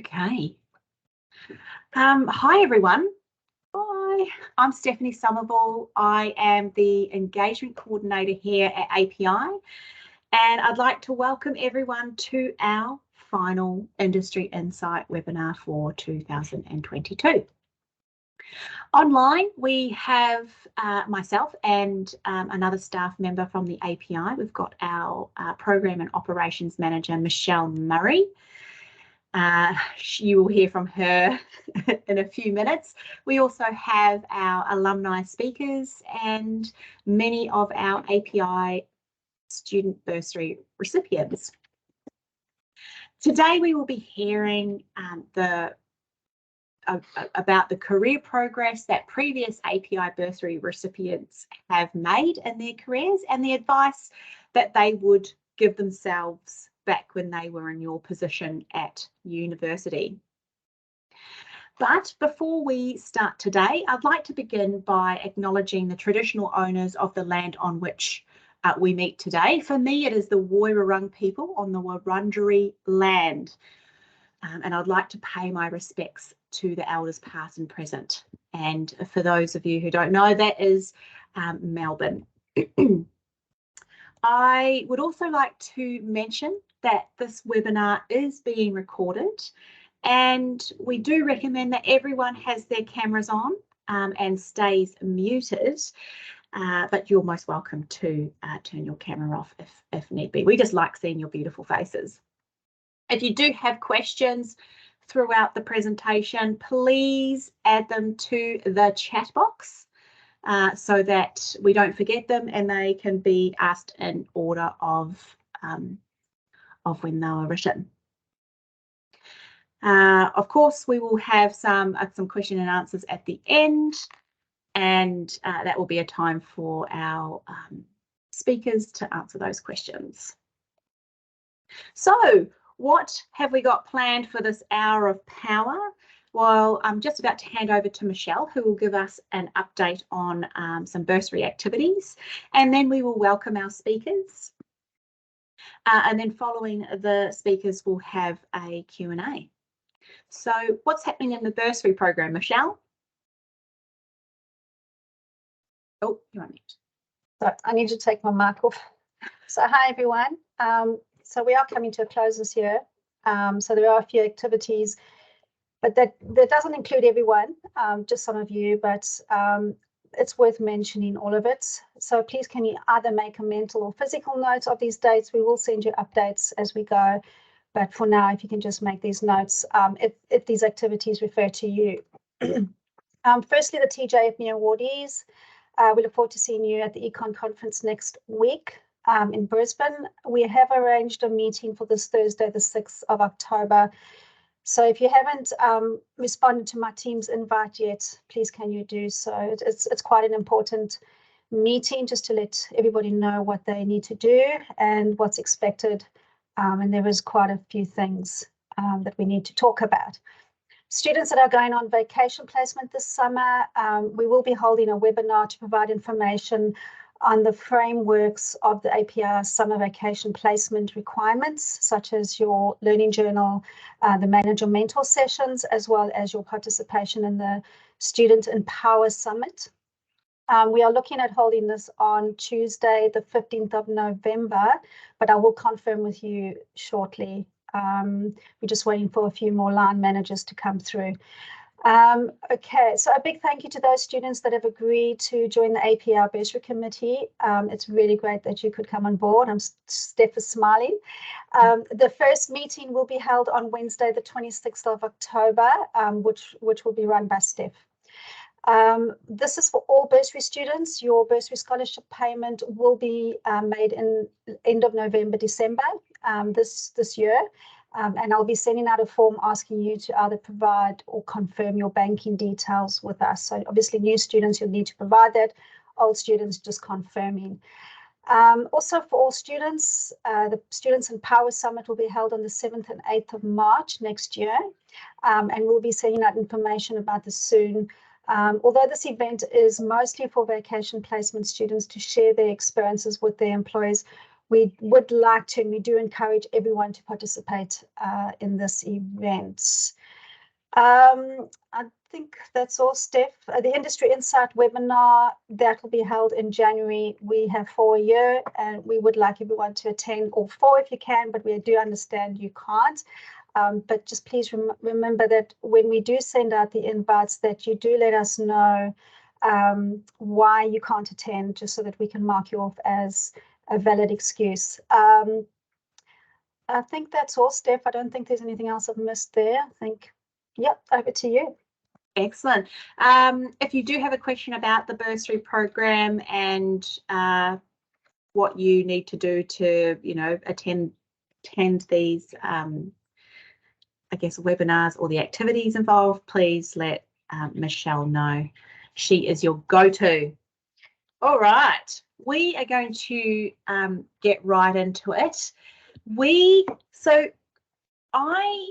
Okay. Hi, everyone. Hi, I'm Stephanie Somerville. I am the Engagement Coordinator here at API, and I'd like to welcome everyone to our final Industry Insight webinar for 2022. Online, we have myself and another staff member from the API. We've got our Program and Operations Manager, Michelle Murray. You will hear from her in a few minutes. We also have our alumni speakers and many of our API student bursary recipients. Today we will be hearing about the career progress that previous API bursary recipients have made in their careers and the advice that they would give themselves back when they were in your position at university. But before we start today, I'd like to begin by acknowledging the traditional owners of the land on which we meet today. For me, it is the Woiwurrung people on the Wurundjeri land. And I'd like to pay my respects to the elders past and present. And for those of you who don't know, that is Melbourne. I would also like to mention that this webinar is being recorded, and we do recommend that everyone has their cameras on and stays muted, but you're most welcome to turn your camera off if need be. We just like seeing your beautiful faces. If you do have questions throughout the presentation, please add them to the chat box so that we don't forget them and they can be asked in order of when they were written. Of course, we will have some question and answers at the end, and that will be a time for our speakers to answer those questions. So, what have we got planned for this hour of power? Well, I'm just about to hand over to Michelle, who will give us an update on some bursary activities, and then we will welcome our speakers. And then following the speakers, we'll have a Q&A. So what's happening in the bursary program, Michelle? Oh, you're on mute. So I need to take my mic off. So hi, everyone. So we are coming to a close this year. So there are a few activities, but that doesn't include everyone, just some of you, but it's worth mentioning all of it. So please, can you either make a mental or physical note of these dates? We will send you updates as we go. But for now, if you can just make these notes, if these activities refer to you. Firstly, the TJFME awardees. We look forward to seeing you at the Econ conference next week in Brisbane. We have arranged a meeting for this Thursday, the 6th of October. So if you haven't responded to my team's invite yet, please can you do so. It's quite an important meeting just to let everybody know what they need to do and what's expected. And there is quite a few things that we need to talk about. Students that are going on vacation placement this summer, we will be holding a webinar to provide information on the frameworks of the API summer vacation placement requirements, such as your learning journal, the manager mentor sessions, as well as your participation in the Student Empower Summit. We are looking at holding this on Tuesday, the 15th of November, but I will confirm with you shortly. We're just waiting for a few more line managers to come through. Okay, so a big thank you to those students that have agreed to join the API Bursary Committee. It's really great that you could come on board. Steph is smiling. The first meeting will be held on Wednesday, the 26th of October, which will be run by Steph. This is for all bursary students. Your bursary scholarship payment will be made in end of November, December this year. And I'll be sending out a form asking you to either provide or confirm your banking details with us. So obviously new students, you'll need to provide that. Old students, just confirming. Also for all students, the Students Empower Summit will be held on the 7th and 8th of March next year. And we'll be sending out information about this soon. Although this event is mostly for vacation placement students to share their experiences with their employers, we would like to, and we do encourage everyone to participate in this event. I think that's all, Steph. The Industry Insight webinar, that will be held in January. We have 4 a year, and we would like everyone to attend all 4 if you can, but we do understand you can't. But just please remember that when we do send out the invites, that you do let us know why you can't attend, just so that we can mark you off as a valid excuse. I think that's all, Steph. I don't think there's anything else I've missed there. I think, yep, over to you. Excellent. If you do have a question about the bursary program and what you need to do to, attend these, I guess, webinars or the activities involved, please let Michelle know. She is your go-to. All right, we are going to get right into it. So I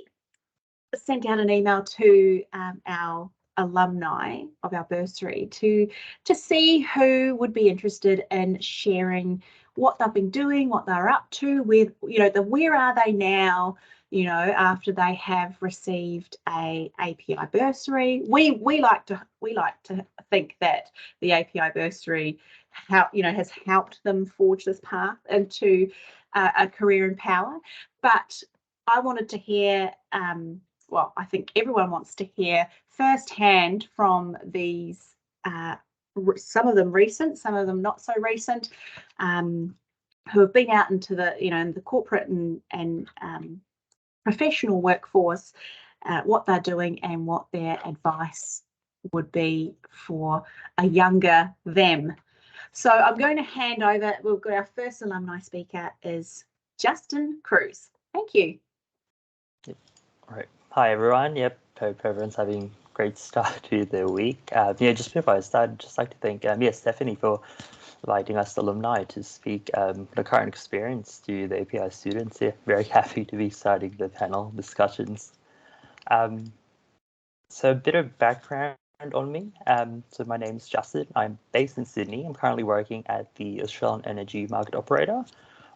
sent out an email to our alumni of our bursary to see who would be interested in sharing what they've been doing, what they're up to, with where are they now, after they have received a API bursary. We like to think that the API bursary has helped them forge this path into a career in power. But I wanted to hear, well, I think everyone wants to hear firsthand from these, some of them recent, some of them not so recent, who have been out into the, in the corporate and professional workforce, what they're doing and what their advice would be for a younger them. So I'm going to hand over. We've got our first alumni speaker is Justin Cruz. Thank you. Yep. All right. Hi, everyone. Yep. Hope everyone's having a great start to their week. Just before I start, I'd just like to thank Stephanie for inviting us alumni to speak the current experience to the API students. Yeah, very happy to be starting the panel discussions. So a bit of background on me. So my name is Justin. I'm based in Sydney. I'm currently working at the Australian Energy Market Operator,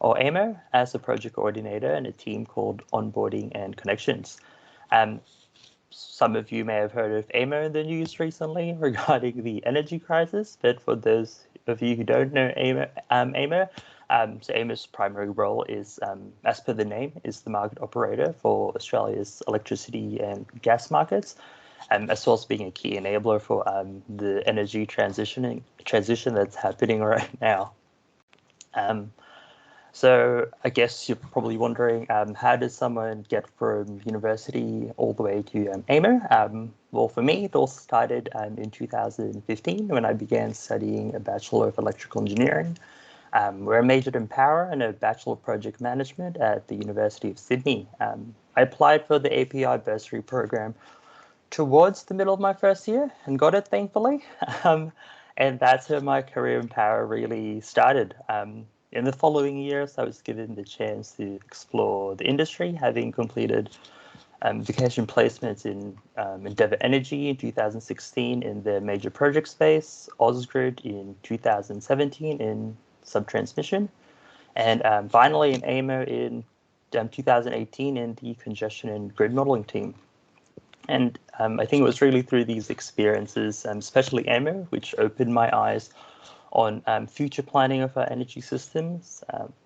or AEMO, as a project coordinator in a team called Onboarding and Connections. Some of you may have heard of AEMO in the news recently regarding the energy crisis, but for those of you who don't know AEMO, so AEMO's primary role is, as per the name, is the market operator for Australia's electricity and gas markets, as well as being a key enabler for the energy transition that's happening right now. So I guess you're probably wondering, how does someone get from university all the way to AEMO? Well, for me, it all started in 2015 when I began studying a Bachelor of Electrical Engineering, where I majored in power and a Bachelor of Project Management at the University of Sydney. I applied for the API bursary program towards the middle of my first year and got it, thankfully. And that's where my career in power really started. In the following years, I was given the chance to explore the industry, having completed vacation placements in Endeavour Energy in 2016 in the major project space, Ausgrid in 2017 in subtransmission, and finally in AEMO in 2018 in the congestion and grid modeling team. And I think it was really through these experiences, especially AEMO, which opened my eyes on future planning of our energy systems,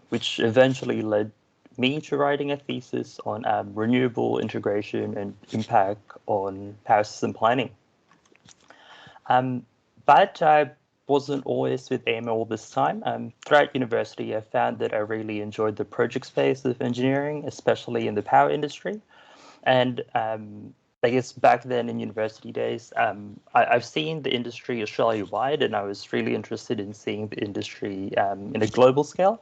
which eventually led me to writing a thesis on renewable integration and impact on power system planning. But I wasn't always with AEMO all this time. Throughout university, I found that I really enjoyed the project space of engineering, especially in the power industry. And I guess back then in university days, I've seen the industry Australia-wide, and I was really interested in seeing the industry in a global scale.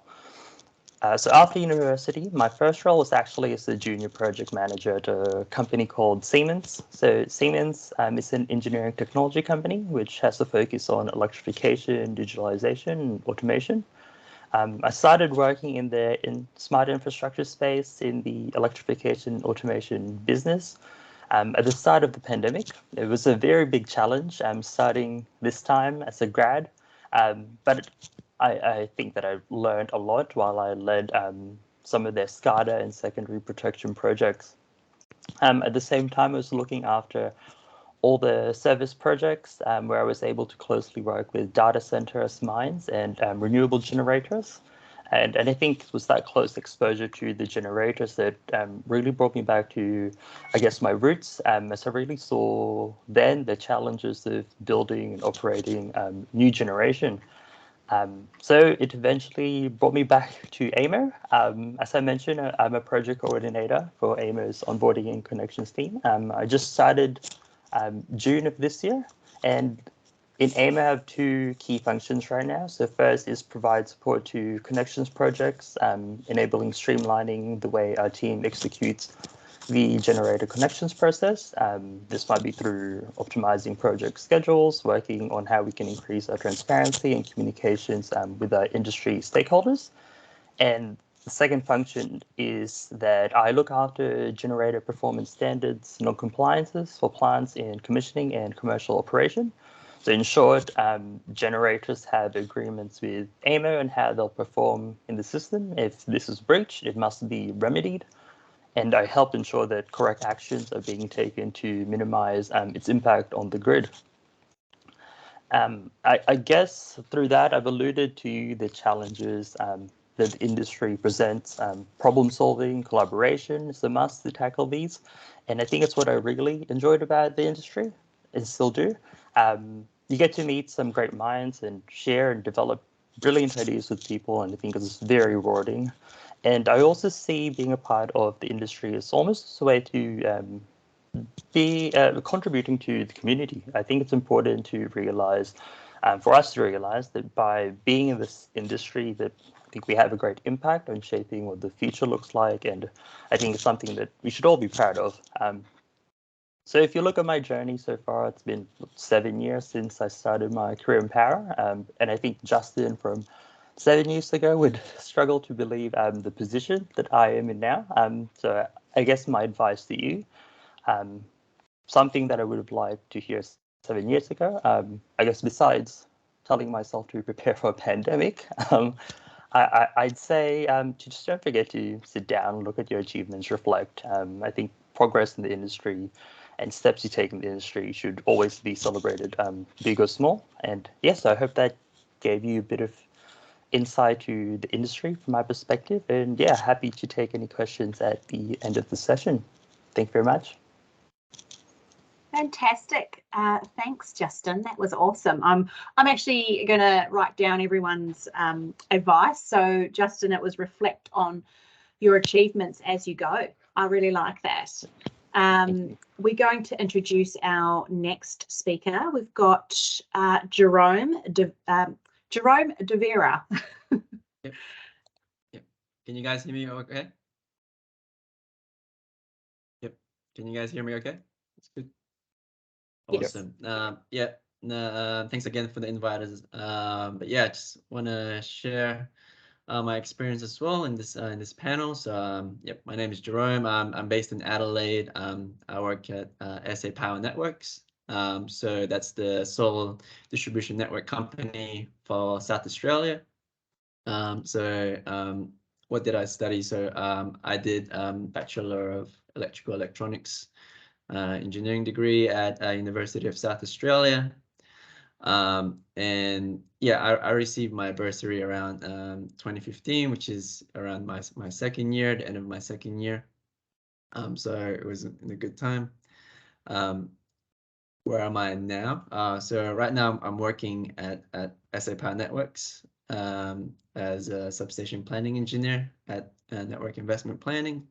So after university, my first role was actually as a junior project manager at a company called Siemens. So Siemens is an engineering technology company which has a focus on electrification, digitalization, and automation. I started working in the smart infrastructure space in the electrification automation business. At the start of the pandemic, it was a very big challenge starting this time as a grad, But I think that I learned a lot while I led some of their SCADA and secondary protection projects. At the same time, I was looking after all the service projects where I was able to closely work with data centers, mines, and renewable generators. And I think it was that close exposure to the generators that really brought me back to, I guess, my roots, as I really saw then the challenges of building and operating new generation. So it eventually brought me back to AMO. As I mentioned, I'm a project coordinator for AMO's onboarding and connections team. I just started June of this year, and in AIM, I have two key functions right now. So first is provide support to connections projects, enabling streamlining the way our team executes the generator connections process. This might be through optimizing project schedules, working on how we can increase our transparency and communications with our industry stakeholders. And the second function is that I look after generator performance standards, non-compliances for plants in commissioning and commercial operation. So in short, generators have agreements with AMO and how they'll perform in the system. If this is breached, it must be remedied. And I help ensure that correct actions are being taken to minimize its impact on the grid. I guess through that, I've alluded to the challenges that the industry presents. Problem solving, collaboration is a must to tackle these. And I think it's what I really enjoyed about the industry and still do. You get to meet some great minds and share and develop brilliant ideas with people, and I think it's very rewarding. And I also see being a part of the industry as almost a way to be contributing to the community. I think it's important to realize, for us to realize that by being in this industry, that I think we have a great impact on shaping what the future looks like. And I think it's something that we should all be proud of. So if you look at my journey so far, it's been 7 years since I started my career in power. And I think Justin from 7 years ago would struggle to believe the position that I am in now. So I guess my advice to you, something that I would have liked to hear 7 years ago, I guess besides telling myself to prepare for a pandemic, I'd say to just don't forget to sit down, look at your achievements, reflect. I think progress in the industry and steps you take in the industry should always be celebrated, big or small. And yes, I hope that gave you a bit of insight to the industry from my perspective. And yeah, happy to take any questions at the end of the session. Thank you very much. Fantastic. Thanks, Justin. That was awesome. I'm actually going to write down everyone's advice. So, Justin, it was reflect on your achievements as you go. I really like that. We're going to introduce our next speaker. We've got Jerome De Vera. Yep. Can you guys hear me okay? Yep. Can you guys hear me okay? That's good. Awesome. Yes. Thanks again for the invite. But yeah, just want to share my experience as well in this panel. So yep, my name is Jerome. I'm based in Adelaide. I work at SA Power Networks. So that's the sole distribution network company for South Australia. What did I study? So I did Bachelor of Electrical Electronics engineering degree at University of South Australia. And yeah, I received my bursary around 2015, which is around my second year, the end of my second year. So it was in a good time. Where am I now? So right now I'm working at SA Power Networks as a substation planning engineer at Network Investment Planning.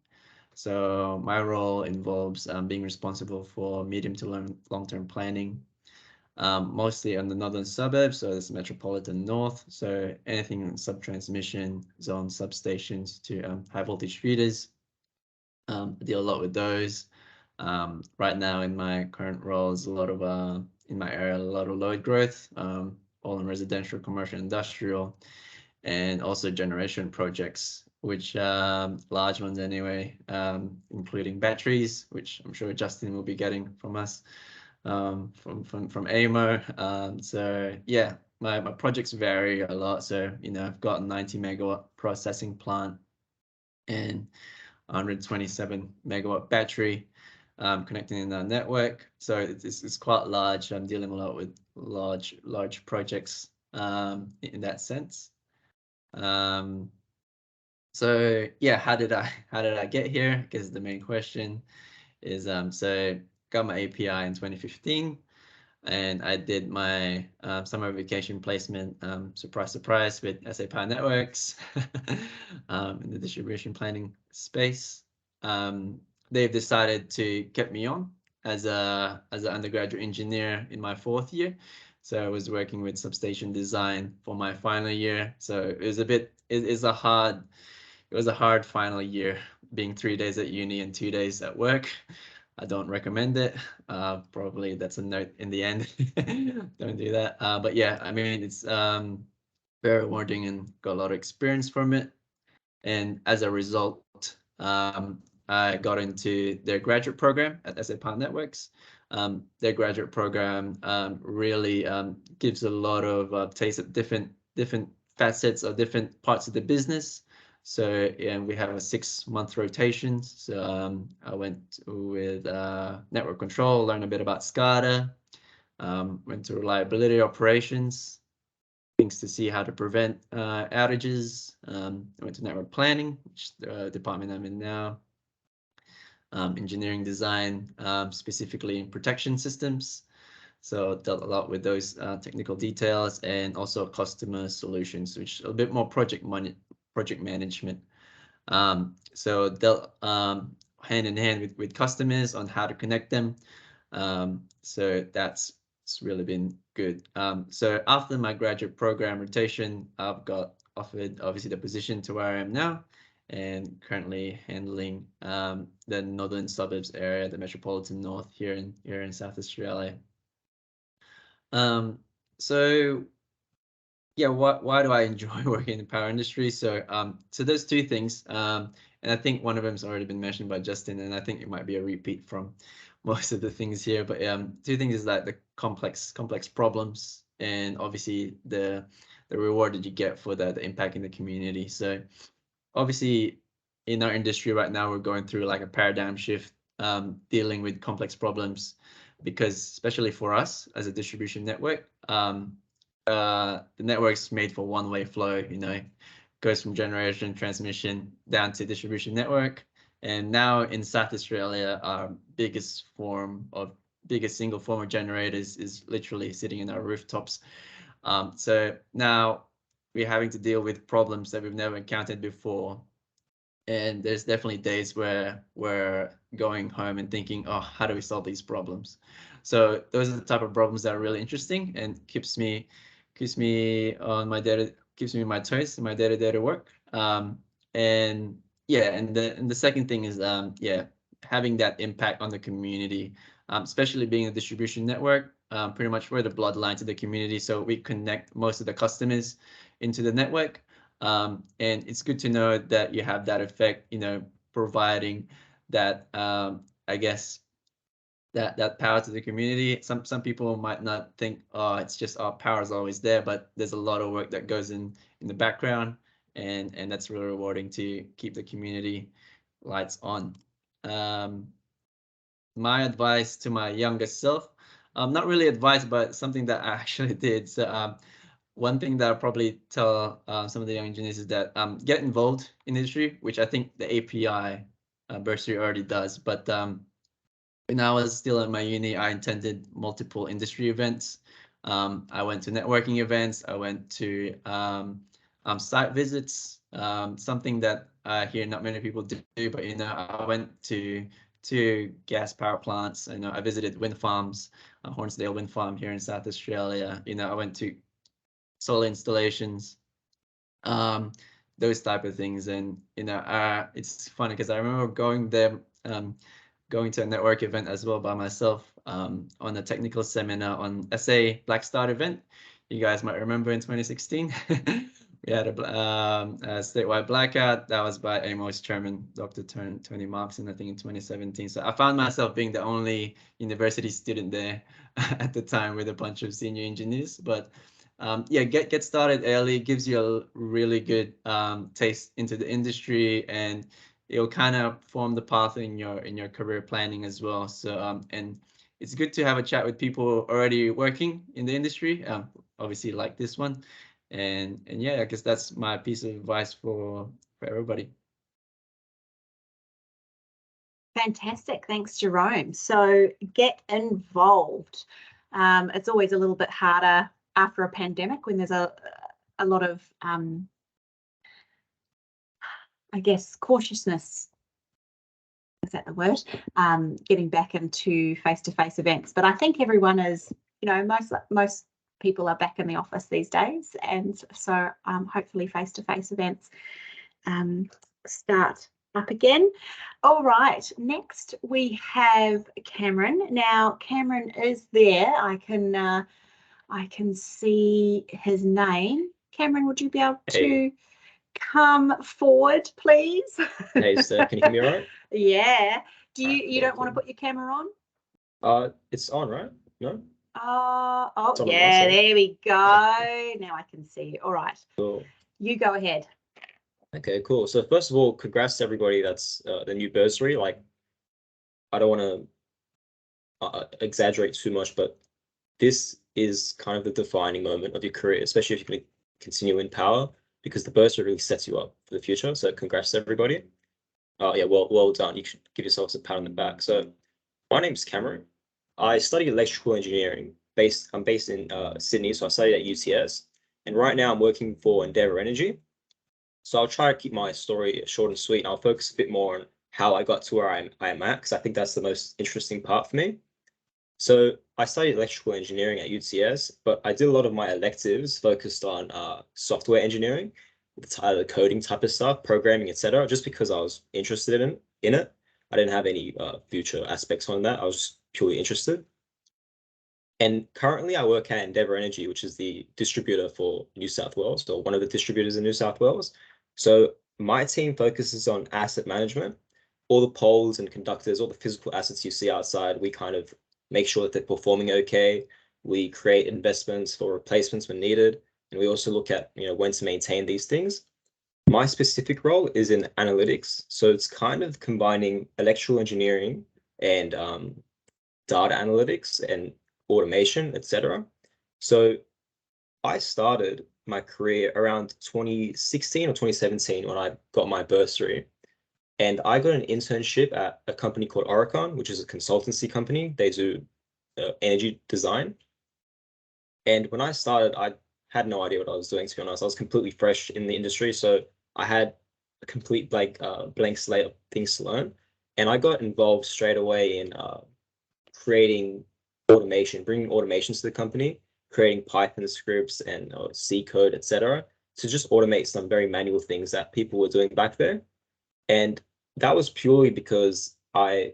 So my role involves being responsible for medium to long-term planning, mostly on the northern suburbs, so it's metropolitan north. So anything in sub-transmission zone substations to high voltage feeders. I deal a lot with those. Right now in my current role is a lot of in my area, a lot of load growth, all in residential, commercial, industrial, and also generation projects, which large ones anyway, including batteries, which I'm sure Justin will be getting from us, from AMO. So yeah, my projects vary a lot. So, I've got a 90 megawatt processing plant and 127 megawatt battery connecting in our network. So it's quite large. I'm dealing a lot with large projects in that sense. So yeah, how did I get here? I guess the main question is so got my API in 2015, and I did my summer vacation placement, surprise, with SA Power Networks in the distribution planning space. They've decided to get me on as an undergraduate engineer in my 4th year. So I was working with substation design for my final year. So it was a hard final year, being 3 days at uni and 2 days at work. I don't recommend it. Probably that's a note in the end. Don't do that. But yeah, I mean, it's very rewarding and got a lot of experience from it. And as a result, I got into their graduate program at SA Power Networks. Their graduate program really gives a lot of taste of different facets of different parts of the business. So we have a 6-month rotation. So I went with network control, learned a bit about SCADA, went to reliability operations, things to see how to prevent outages. I went to network planning, which is the department I'm in now. Engineering design, specifically in protection systems. So dealt a lot with those technical details, and also customer solutions, which is a bit more project management. So dealt hand in hand with customers on how to connect them. So it's really been good. So after my graduate program rotation, I've got offered obviously the position to where I am now, and currently handling the northern suburbs area, the metropolitan north here in South Australia. So yeah, why do I enjoy working in the power industry? So there's 2 things, and I think one of them has already been mentioned by Justin, and I think it might be a repeat from most of the things here. But 2 things is like the complex problems, and obviously the reward that you get for the impact in the community. So obviously in our industry right now, we're going through like a paradigm shift, dealing with complex problems, because especially for us as a distribution network, the network's made for one-way flow, goes from generation, transmission down to distribution network. And now in South Australia, our biggest single form of generators is literally sitting in our rooftops. So now we're having to deal with problems that we've never encountered before. And there's definitely days where we're going home and thinking, oh, how do we solve these problems? So those are the type of problems that are really interesting and keeps me on my keeps me on my toes in my day-to-day work. And yeah, and the second thing is having that impact on the community, especially being a distribution network. Pretty much we're the bloodline to the community, so we connect most of the customers into the network. And it's good to know that you have that effect, providing that, I guess, that power to the community. Some people might not think, oh, it's just our power is always there, but there's a lot of work that goes in the background, and that's really rewarding to keep the community lights on. My advice to my younger self, not really advice, but something that I actually did. So one thing that I'll probably tell some of the young engineers is that get involved in industry, which I think the API bursary already does. But when I was still at my uni, I attended multiple industry events. I went to networking events. I went to site visits, something that here not many people do. But I went to gas power plants. I visited wind farms, Hornsdale Wind Farm here in South Australia. I went to solar installations, those type of things. And it's funny because I remember going there, going to a network event as well by myself, on a technical seminar on SA Black Start event. You guys might remember in 2016. We had a statewide blackout. That was by AMO's chairman, Dr. Tony Markson, I think in 2017. So I found myself being the only university student there at the time with a bunch of senior engineers. But yeah, get started early. It gives you a really good taste into the industry, and it'll kind of form the path in your career planning as well. So and it's good to have a chat with people already working in the industry, obviously like this one. And yeah, I guess that's my piece of advice for everybody. Fantastic. Thanks, Jerome. So get involved. It's always a little bit harder after a pandemic when there's a lot of, I guess, cautiousness. Is that the word? Getting back into face-to-face events. But I think everyone is, you know, most people are back in the office these days. And so hopefully face-to-face events start up again. All right, next we have Cameron. Now Cameron is there. I can see his name. Cameron, would you be able to come forward, please? Hey, sir, can you hear me all right? Yeah. You Yeah, don't want to cool. put your camera on? It's on, right? No? Oh, It's on my yeah, side. there we go. Now I can see you. All right. Cool. You go ahead. Okay, cool. So first of all, congrats to everybody that's the new bursary. Like, I don't want to exaggerate too much, but this is kind of the defining moment of your career, especially if you're going to continue in power, because the bursary really sets you up for the future. So congrats to everybody. Yeah, well done. You should give yourselves a pat on the back. So my name's Cameron. I study electrical engineering. I'm based in Sydney, so I studied at UTS. And right now I'm working for Endeavour Energy. So I'll try to keep my story short and sweet, and I'll focus a bit more on how I got to where I am at, because I think that's the most interesting part for me. So I studied electrical engineering at UTS, but I did a lot of my electives focused on software engineering, the coding type of stuff, programming, etc. Just because I was interested in it. I didn't have any future aspects on that. I was just purely interested. And currently I work at Endeavour Energy, which is the distributor for New South Wales, or one of the distributors in New South Wales. So my team focuses on asset management. All the poles and conductors, all the physical assets you see outside, we kind of make sure that they're performing okay. We create investments for replacements when needed. And we also look at, when to maintain these things. My specific role is in analytics. So it's kind of combining electrical engineering and data analytics and automation, etc. So I started my career around 2016 or 2017 when I got my bursary. And I got an internship at a company called Oricon, which is a consultancy company. They do energy design. And when I started, I had no idea what I was doing, to be honest. I was completely fresh in the industry. So I had a complete blank slate of things to learn. And I got involved straight away in creating automation, bringing automation to the company, creating Python scripts and C code, etc., to just automate some very manual things that people were doing back there. And that was purely because I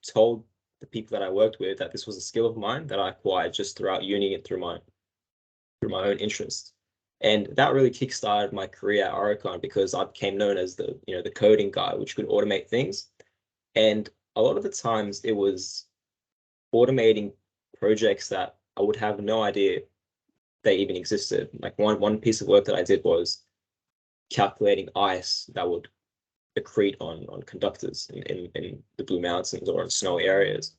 told the people that I worked with that this was a skill of mine that I acquired just throughout uni and through my own interests. And that really kickstarted my career at Oricon because I became known as the coding guy, which could automate things. And a lot of the times it was automating projects that I would have no idea they even existed. Like one piece of work that I did was calculating ice that would accrete on conductors in the Blue Mountains or in snowy areas.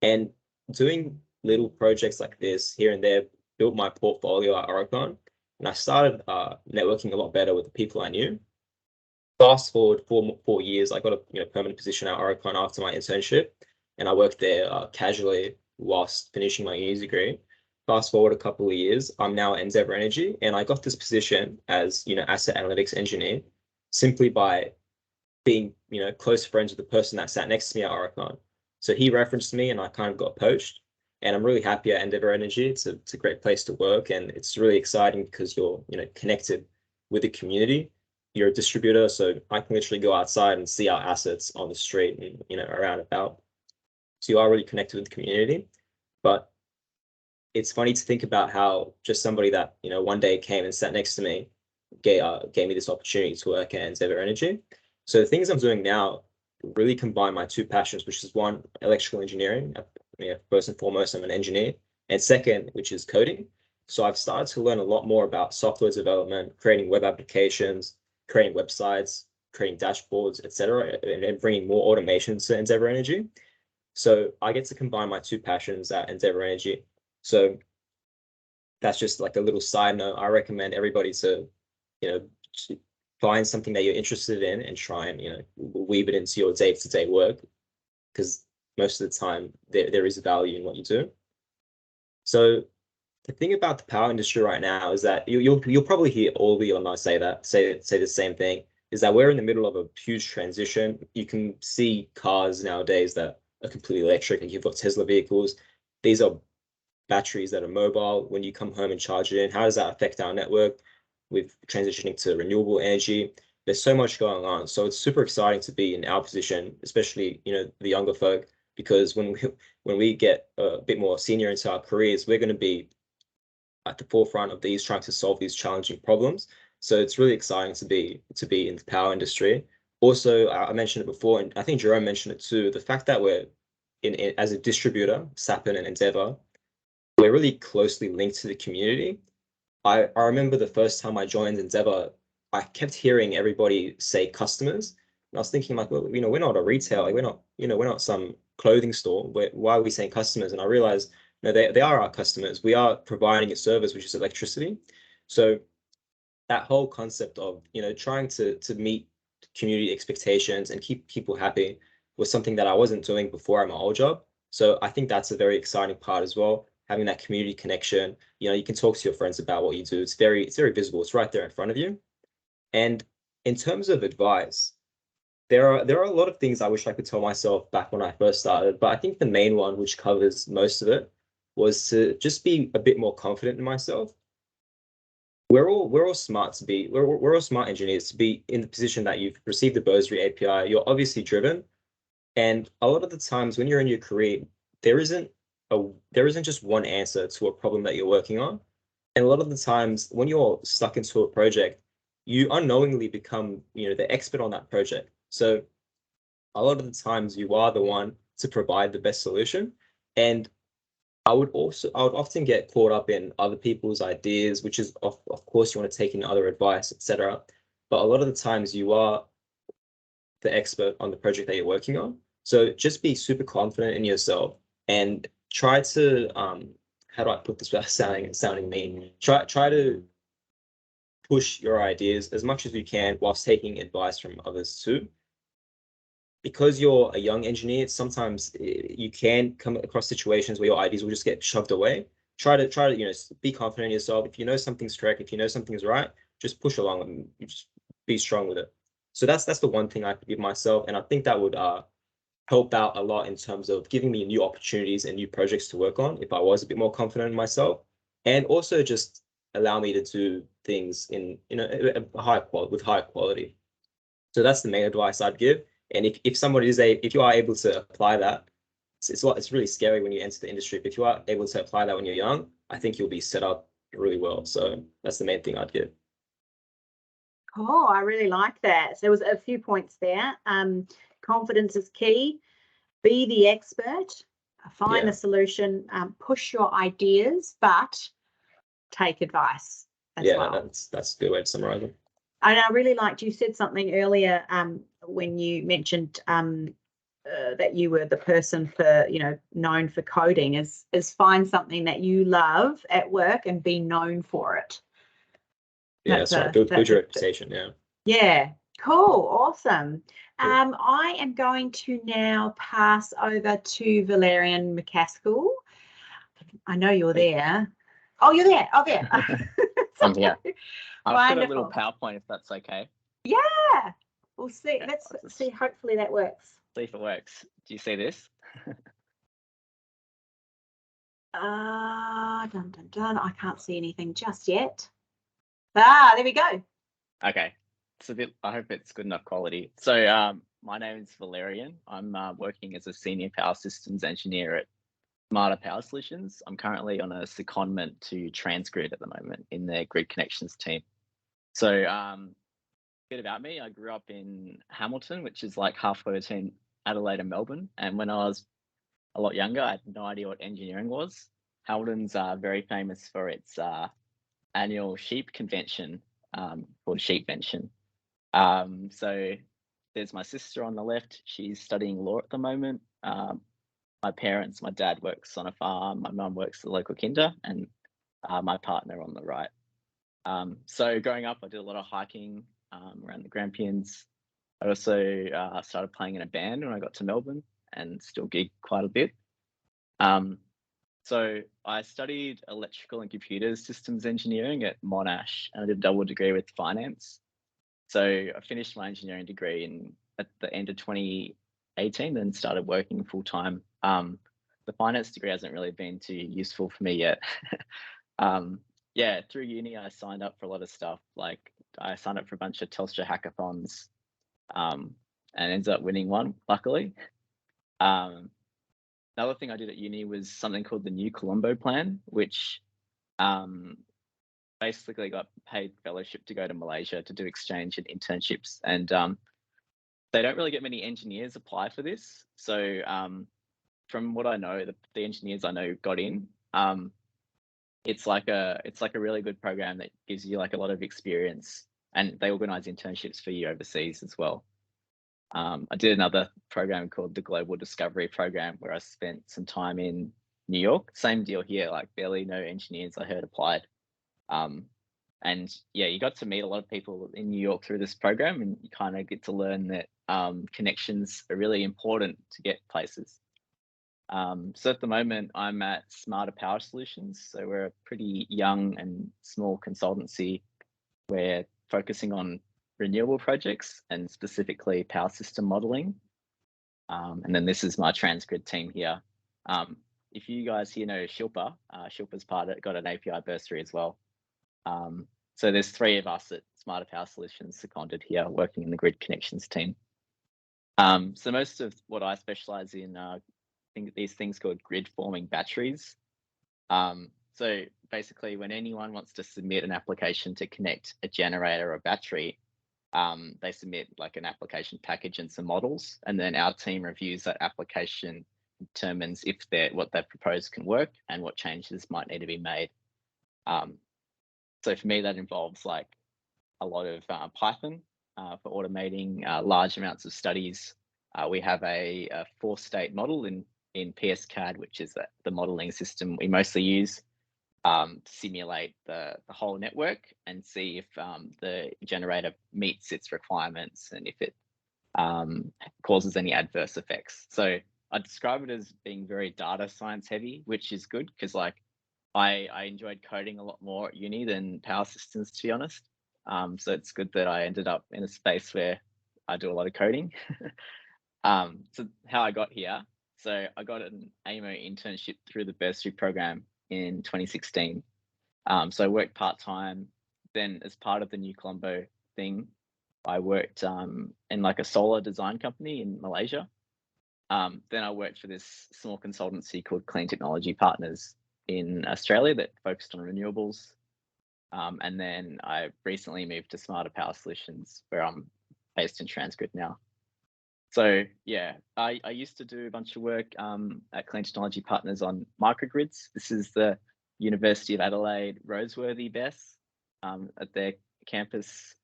And doing little projects like this here and there built my portfolio at Oricon. And I started networking a lot better with the people I knew. Fast forward 4 years, I got a permanent position at Oricon after my internship, and I worked there casually whilst finishing my uni degree. Fast forward a couple of years, I'm now at Endeavour Energy, and I got this position as asset analytics engineer simply by being close friends with the person that sat next to me at Oricon. So he referenced me, and I kind of got poached. And I'm really happy at Endeavour Energy. It's a great place to work, and it's really exciting because you're connected with the community. You're a distributor, so I can literally go outside and see our assets on the street and around about. So you are really connected with the community. But it's funny to think about how just somebody that one day came and sat next to me gave me this opportunity to work at Endeavour Energy. So the things I'm doing now really combine my two passions, which is one, electrical engineering. First and foremost, I'm an engineer, and second, which is coding. So I've started to learn a lot more about software development, creating web applications, creating websites, creating dashboards, etc., and bringing more automation to Endeavour Energy. So I get to combine my two passions at Endeavour Energy. So that's just like a little side note. I recommend everybody to, find something that you're interested in and try and, weave it into your day-to-day work, because most of the time there is value in what you do. So the thing about the power industry right now is that you'll probably hear all the alumni say the same thing, is that we're in the middle of a huge transition. You can see cars nowadays that are completely electric, and you've got Tesla vehicles. These are batteries that are mobile. When you come home and charge it in, how does that affect our network? With transitioning to renewable energy, there's so much going on. So it's super exciting to be in our position, especially, the younger folk, because when we get a bit more senior into our careers, we're going to be at the forefront of these, trying to solve these challenging problems. So it's really exciting to be in the power industry. Also, I mentioned it before, and I think Jerome mentioned it too, the fact that we're in as a distributor, Sapin and Endeavour, we're really closely linked to the community. I remember the first time I joined Endeavour, I kept hearing everybody say customers. And I was thinking, like, well, we're not a retailer, we're not some clothing store. Why are we saying customers? And I realized, no, they are our customers. We are providing a service, which is electricity. So that whole concept of, trying to meet community expectations and keep people happy was something that I wasn't doing before at my old job. So I think that's a very exciting part as well, having that community connection. You can talk to your friends about what you do. It's very visible. It's right there in front of you. And in terms of advice, there are a lot of things I wish I could tell myself back when I first started, but I think the main one, which covers most of it, was to just be a bit more confident in myself. We're all smart to be, we're all smart engineers to be in the position that you've received the bursary API. You're obviously driven, and a lot of the times when you're in your career, there isn't just one answer to a problem that you're working on. And a lot of the times when you're stuck into a project, you unknowingly become, the expert on that project. So a lot of the times you are the one to provide the best solution. And I would often get caught up in other people's ideas, which is of course you want to take in other advice, etc. But a lot of the times you are the expert on the project that you're working on. So just be super confident in yourself and try to how do I put this without sounding mean? Try to push your ideas as much as you can whilst taking advice from others too. Because you're a young engineer, sometimes you can come across situations where your ideas will just get shoved away. Try to be confident in yourself. If you know something's correct, if you know something's right, just push along and just be strong with it. So that's the one thing I could give myself, and I think that would help out a lot in terms of giving me new opportunities and new projects to work on if I was a bit more confident in myself, and also just allow me to do things in a high quality with high quality. So that's the main advice I'd give. And if somebody if you are able to apply that, it's really scary when you enter the industry. But if you are able to apply that when you're young, I think you'll be set up really well. So that's the main thing I'd give. Oh, I really like that. So there was a few points there. Confidence is key. Be the expert. Find the solution. Push your ideas, but take advice as well. That's a good way to summarize it. And I really liked, you said something earlier when you mentioned that you were the person for, known for coding, is find something that you love at work and be known for it. Yeah, that's right. Build your reputation. Yeah. Yeah. Cool. Awesome. Cool. I am going to now pass over to Valerian McCaskill. I know you're there. Oh, you're there. Oh, there. I'm here. I've Wonderful. got a little PowerPoint if that's okay. Yeah. We'll see. Okay, let's see. Hopefully that works. See if it works. Do you see this? Dun, dun, dun. I can't see anything just yet. There we go. Okay. It's a bit, I hope it's good enough quality. So my name is Valerian. I'm working as a senior power systems engineer at Smarter Power Solutions. I'm currently on a secondment to Transgrid at the moment in their grid connections team. So a bit about me, I grew up in Hamilton, which is like halfway between Adelaide and Melbourne. And when I was a lot younger, I had no idea what engineering was. Hamilton's very famous for its annual sheep convention called Sheepvention. So there's my sister on the left. She's studying law at the moment. My parents, my dad works on a farm. My mum works at the local kinder, and my partner on the right. So growing up, I did a lot of hiking around the Grampians. I also started playing in a band when I got to Melbourne and still gig quite a bit. So I studied electrical and computer systems engineering at Monash, and I did a double degree with finance. So I finished my engineering degree at the end of 2018, then started working full time. The finance degree hasn't really been too useful for me yet. Yeah, through uni, I signed up for a lot of stuff. Like I signed up for a bunch of Telstra hackathons, and ended up winning one, luckily. Another thing I did at uni was something called the New Colombo Plan, which basically got paid fellowship to go to Malaysia to do exchange and internships. And they don't really get many engineers apply for this. So from what I know, the engineers I know got in. It's like a really good program that gives you like a lot of experience, and they organize internships for you overseas as well. I did another program called the Global Discovery Program, where I spent some time in New York. Same deal here, like barely no engineers I heard applied. And yeah, you got to meet a lot of people in New York through this program, and you kind of get to learn that connections are really important to get places. So at the moment, I'm at Smarter Power Solutions. So we're a pretty young and small consultancy. We're focusing on renewable projects and specifically power system modeling. And then this is my Transgrid team here. If you guys here know Shilpa, Shilpa's got an API bursary as well. So there's 3 of us at Smarter Power Solutions seconded here working in the grid connections team. So most of what I specialize in these things called grid forming batteries. So basically when anyone wants to submit an application to connect a generator or battery, they submit like an application package and some models, and then our team reviews that application, determines if what they've proposed can work and what changes might need to be made. So for me, that involves like a lot of Python for automating large amounts of studies. We have a 4-state model in PSCAD, which is the modeling system we mostly use to simulate the whole network and see if the generator meets its requirements and if it causes any adverse effects. So I describe it as being very data science heavy, which is good because like I enjoyed coding a lot more at uni than power systems, to be honest. So it's good that I ended up in a space where I do a lot of coding. So how I got here. So I got an AMO internship through the bursary program in 2016. So I worked part-time. Then as part of the New Colombo thing, I worked in like a solar design company in Malaysia. Then I worked for this small consultancy called Clean Technology Partners in Australia that focused on renewables. And then I recently moved to Smarter Power Solutions, where I'm based in Transgrid now. So yeah, I used to do a bunch of work at Clean Technology Partners on microgrids. This is the University of Adelaide Roseworthy BESS at their campus.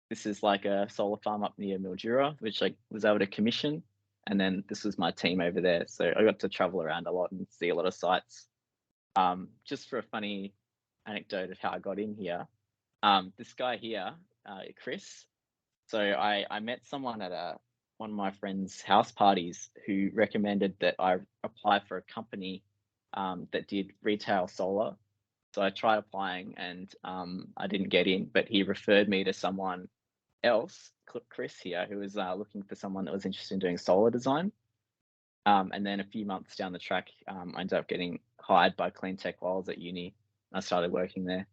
This is like a solar farm up near Mildura, which I was able to commission. And then this was my team over there. So I got to travel around a lot and see a lot of sites. Just for a funny anecdote of how I got in here, this guy here, Chris. So I met someone at one of my friend's house parties who recommended that I apply for a company that did retail solar. So I tried applying and I didn't get in, but he referred me to someone else, Chris here, who was looking for someone that was interested in doing solar design. And then a few months down the track, I ended up getting hired by Clean Tech while I was at uni. I started working there,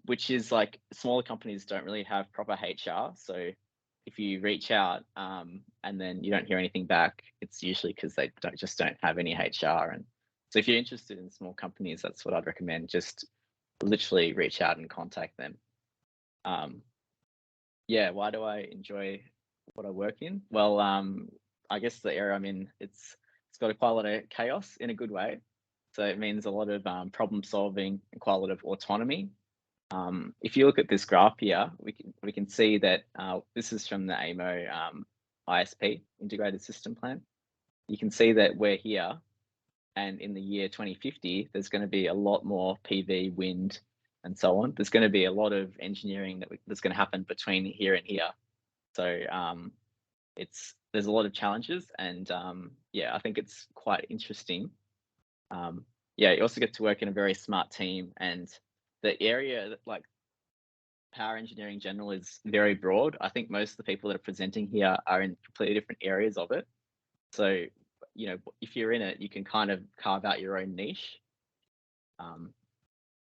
which is like smaller companies don't really have proper HR. So if you reach out and then you don't hear anything back, it's usually because they just don't have any HR. And so if you're interested in small companies, that's what I'd recommend. Just literally reach out and contact them. Yeah, why do I enjoy what I work in? Well, I guess the area I'm in, it's got quite a lot of chaos in a good way. So it means a lot of problem solving and quite a lot of autonomy. If you look at this graph here, we can see that this is from the AMO ISP, Integrated System Plan. You can see that we're here, and in the year 2050, there's going to be a lot more PV, wind, and so on. There's going to be a lot of engineering that's going to happen between here and here. So there's a lot of challenges, and yeah, I think it's quite interesting. Yeah, you also get to work in a very smart team, and the area that, like, power engineering in general is very broad. I think most of the people that are presenting here are in completely different areas of it. So, you know, if you're in it, you can kind of carve out your own niche.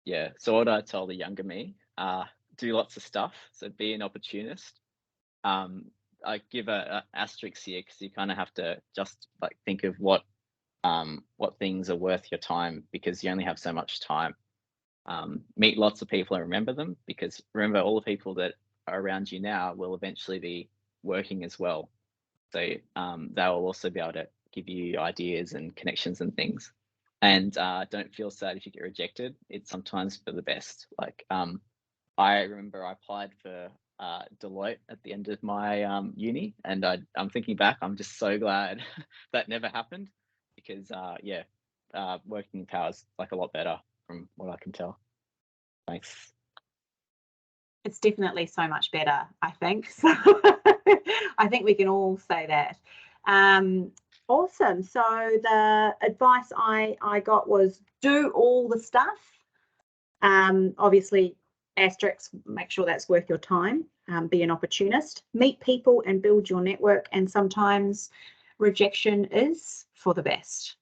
Yeah, so what I tell the younger me, do lots of stuff. So be an opportunist. I give a asterisk here because you kind of have to just like think of what things are worth your time, because you only have so much time. Meet lots of people and remember them, because remember, all the people that are around you now will eventually be working as well. So they will also be able to give you ideas and connections and things. And don't feel sad if you get rejected. It's sometimes for the best. Like I remember I applied for Deloitte at the end of my uni, and I'm thinking back, I'm just so glad that never happened, because yeah, working in power is like a lot better from what I can tell. Thanks. It's definitely so much better, I think. So I think we can all say that. Awesome. So the advice I got was do all the stuff. Obviously, asterisks, make sure that's worth your time. Be an opportunist. Meet people and build your network. And sometimes rejection is for the best.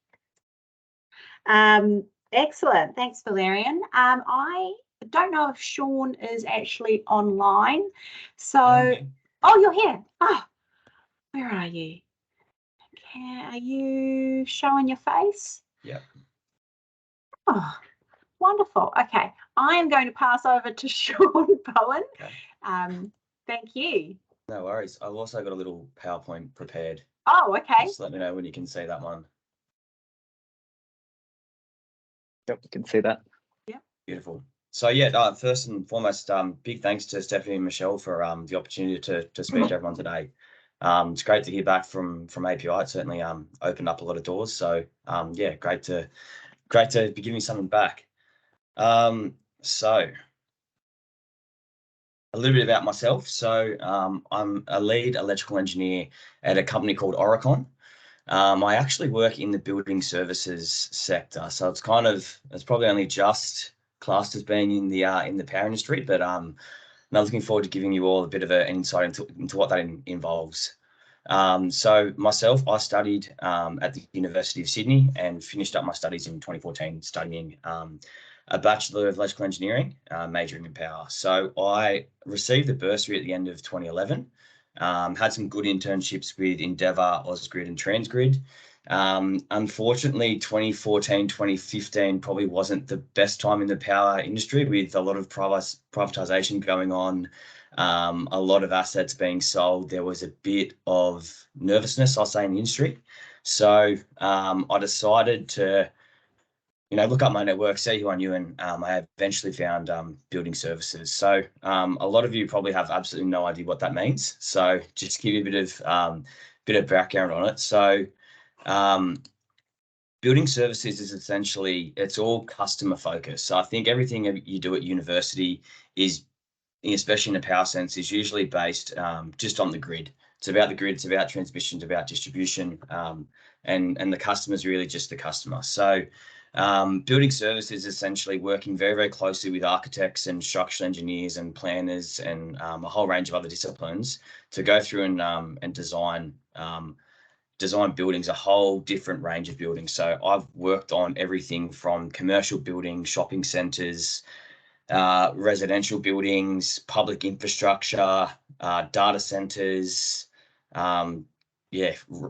Excellent. Thanks, Valerian. I don't know if Sean is actually online. So, oh, you're here. Oh, where are you? Okay, are you showing your face? Yeah. Oh, wonderful. Okay, I am going to pass over to Sean Bowen. Okay. Thank you. No worries. I've also got a little PowerPoint prepared. Oh, okay. Just let me know when you can see that one. Yep, you can see that. Yeah. Beautiful. So yeah, first and foremost, big thanks to Stephanie and Michelle for the opportunity to speak to everyone today. It's great to hear back from API. It certainly opened up a lot of doors. So yeah, great to be giving something back. So a little bit about myself. So I'm a lead electrical engineer at a company called Oricon. I actually work in the building services sector, so it's probably only just classed as being in the power industry, but I'm looking forward to giving you all a bit of an insight into what that involves. So myself, I studied at the University of Sydney and finished up my studies in 2014, studying a Bachelor of Electrical Engineering, majoring in power. So I received the bursary at the end of 2011. Had some good internships with Endeavour, Ausgrid and Transgrid. Unfortunately, 2014, 2015 probably wasn't the best time in the power industry, with a lot of privatisation going on, a lot of assets being sold. There was a bit of nervousness, I'll say, in the industry. So I decided to look up my network, see who I knew, and I eventually found building services. So a lot of you probably have absolutely no idea what that means. So just to give you a bit of background on it. So building services is essentially, it's all customer focused. So I think everything you do at university is, especially in a power sense, is usually based just on the grid. It's about the grid, it's about transmission, it's about distribution, and the customer is really just the customer. So building services is essentially working very, very closely with architects and structural engineers and planners and a whole range of other disciplines to go through and design buildings, a whole different range of buildings. So I've worked on everything from commercial buildings, shopping centres, residential buildings, public infrastructure, data centres,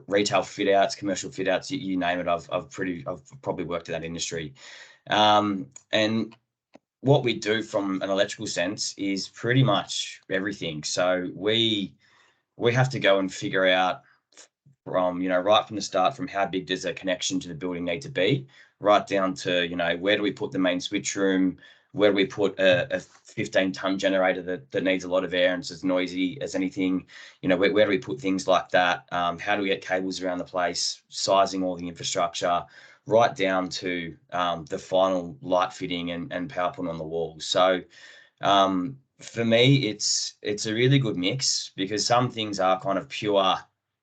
retail fit outs, commercial fit outs, you name it. I've probably worked in that industry. And what we do from an electrical sense is pretty much everything. So we have to go and figure out from, right from the start, from how big does a connection to the building need to be? right down to, you know, where do we put the main switch room? Where do we put a 15-ton generator that needs a lot of air and is as noisy as anything? You know, where do we put things like that? How do we get cables around the place? Sizing all the infrastructure, right down to the final light fitting and power put on the walls. So for me, it's a really good mix, because some things are kind of pure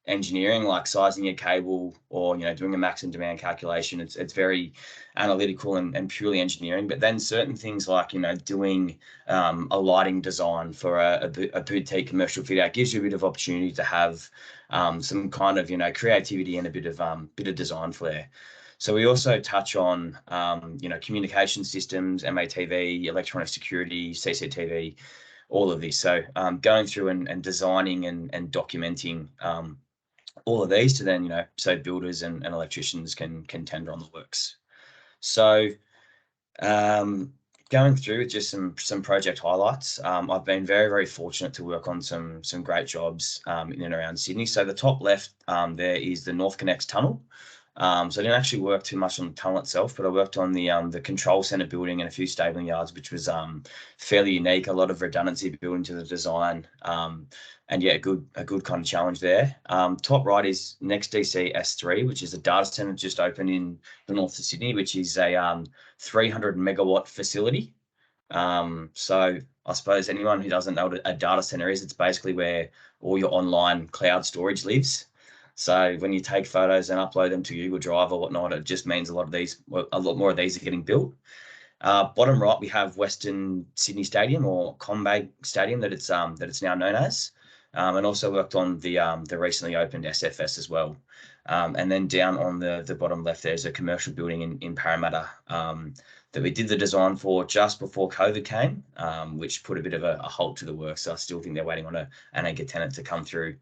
engineering, like sizing a cable or, you know, doing a maximum demand calculation. It's very analytical and purely engineering. But then certain things like, you know, doing a lighting design for a boutique commercial fit out gives you a bit of opportunity to have some kind of, you know, creativity and a bit of design flair. So we also touch on, you know, communication systems, MATV, electronic security, CCTV, all of this. So going through and designing and documenting all of these to then, you know, so builders and electricians can tender on the works. So going through with just some project highlights, I've been very, very fortunate to work on some great jobs in and around Sydney. So the top left there is the North Connects tunnel. So I didn't actually work too much on the tunnel itself, but I worked on the control centre building and a few stabling yards, which was fairly unique. A lot of redundancy built into the design, and yeah, a good kind of challenge there. Top right is Next DC S3, which is a data centre just opened in the north of Sydney, which is a 300 megawatt facility. So I suppose anyone who doesn't know what a data centre is, it's basically where all your online cloud storage lives. So when you take photos and upload them to Google Drive or whatnot, it just means a lot more of these are getting built. Bottom right, we have Western Sydney Stadium, or CommBank Stadium, that it's now known as, and also worked on the recently opened SFS as well. And then down on the bottom left, there's a commercial building in Parramatta that we did the design for just before COVID came, which put a bit of a halt to the work. So I still think they're waiting on an anchor tenant to come through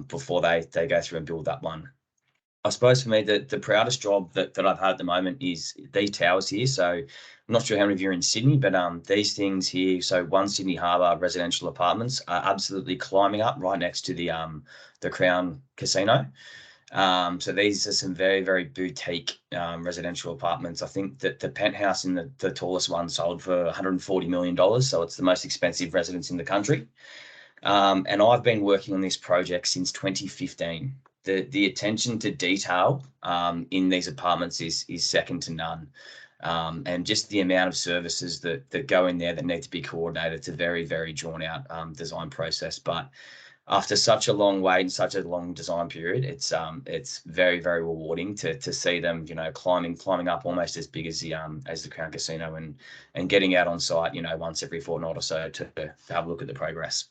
before they go through and build that one. I suppose for me, the proudest job that I've had at the moment is these towers here. So I'm not sure how many of you are in Sydney, but these things here, so One Sydney Harbour residential apartments, are absolutely climbing up right next to the Crown Casino. So these are some very, very boutique residential apartments. I think that the penthouse in the tallest one sold for $140 million. So it's the most expensive residence in the country. And I've been working on this project since 2015. The attention to detail in these apartments is second to none. And just the amount of services that go in there that need to be coordinated, it's a very, very drawn out design process. But after such a long wait and such a long design period, it's very, very rewarding to see them, you know, climbing up almost as big as the Crown Casino, and getting out on site, you know, once every fortnight or so to have a look at the progress.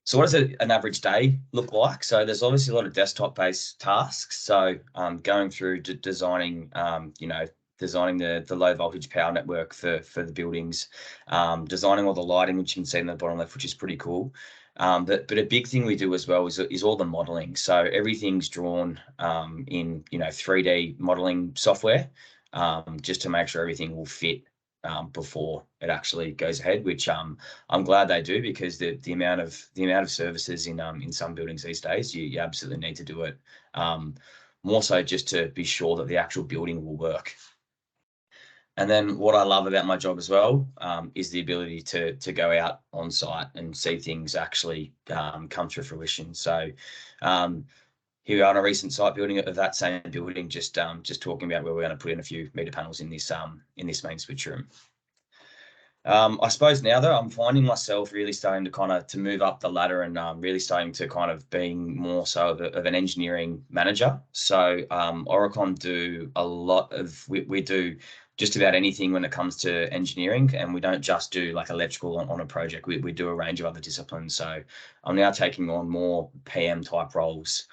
So what does an average day look like? So there's obviously a lot of desktop-based tasks. So going through to designing, you know, designing the low voltage power network for the buildings, designing all the lighting, which you can see in the bottom left, which is pretty cool. But a big thing we do as well is all the modeling. So everything's drawn in, you know, 3D modeling software, just to make sure everything will fit before it actually goes ahead, which I'm glad they do, because the amount of services in some buildings these days, you absolutely need to do it, more so just to be sure that the actual building will work. And then what I love about my job as well is the ability to go out on site and see things actually come to fruition. So here we are on a recent site building of that same building, just talking about where we're going to put in a few meter panels in this main switch room. I suppose now though, I'm finding myself really starting to move up the ladder and really starting to kind of being more so of an engineering manager. So Oricon do a lot of, we do just about anything when it comes to engineering, and we don't just do like electrical on a project. We do a range of other disciplines. So I'm now taking on more PM type roles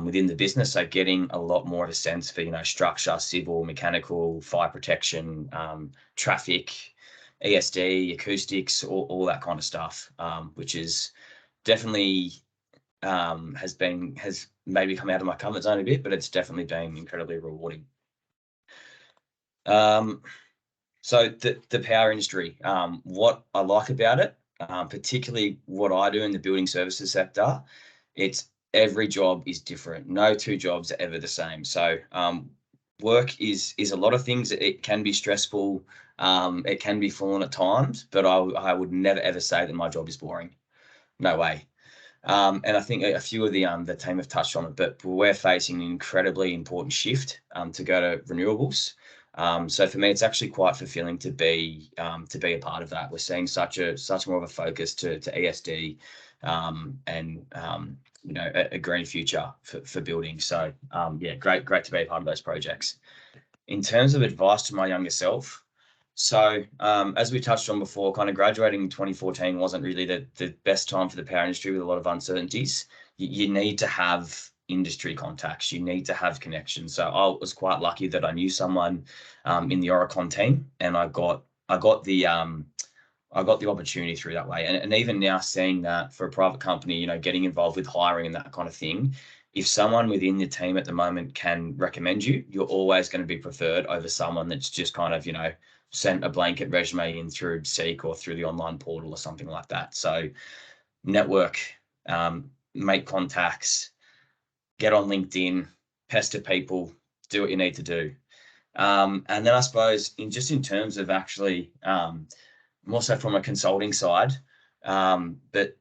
within the business. So getting a lot more of a sense for, you know, structure, civil, mechanical, fire protection, traffic, ESD, acoustics, all that kind of stuff, which is definitely has maybe come out of my comfort zone a bit, but it's definitely been incredibly rewarding. So the power industry, what I like about it, particularly what I do in the building services sector, it's every job is different. No two jobs are ever the same. So work is a lot of things. It can be stressful. It can be full on at times, but I would never ever say that my job is boring. No way. And I think a few of the team have touched on it, but we're facing an incredibly important shift to go to renewables. So for me, it's actually quite fulfilling to be a part of that. We're seeing such more of a focus to ESD and you know, a green future for building. So yeah, great to be a part of those projects. In terms of advice to my younger self, so as we touched on before, kind of graduating in 2014 wasn't really the best time for the power industry with a lot of uncertainties. You need to have industry contacts. You need to have connections. So I was quite lucky that I knew someone in the Oricon team, and I got the opportunity through that way. And even now, seeing that for a private company, you know, getting involved with hiring and that kind of thing, if someone within the team at the moment can recommend you, you're always going to be preferred over someone that's just kind of, you know, sent a blanket resume in through Seek or through the online portal or something like that. So network, make contacts, get on LinkedIn, pester people, do what you need to do. And then I suppose in terms of actually more so from a consulting side, but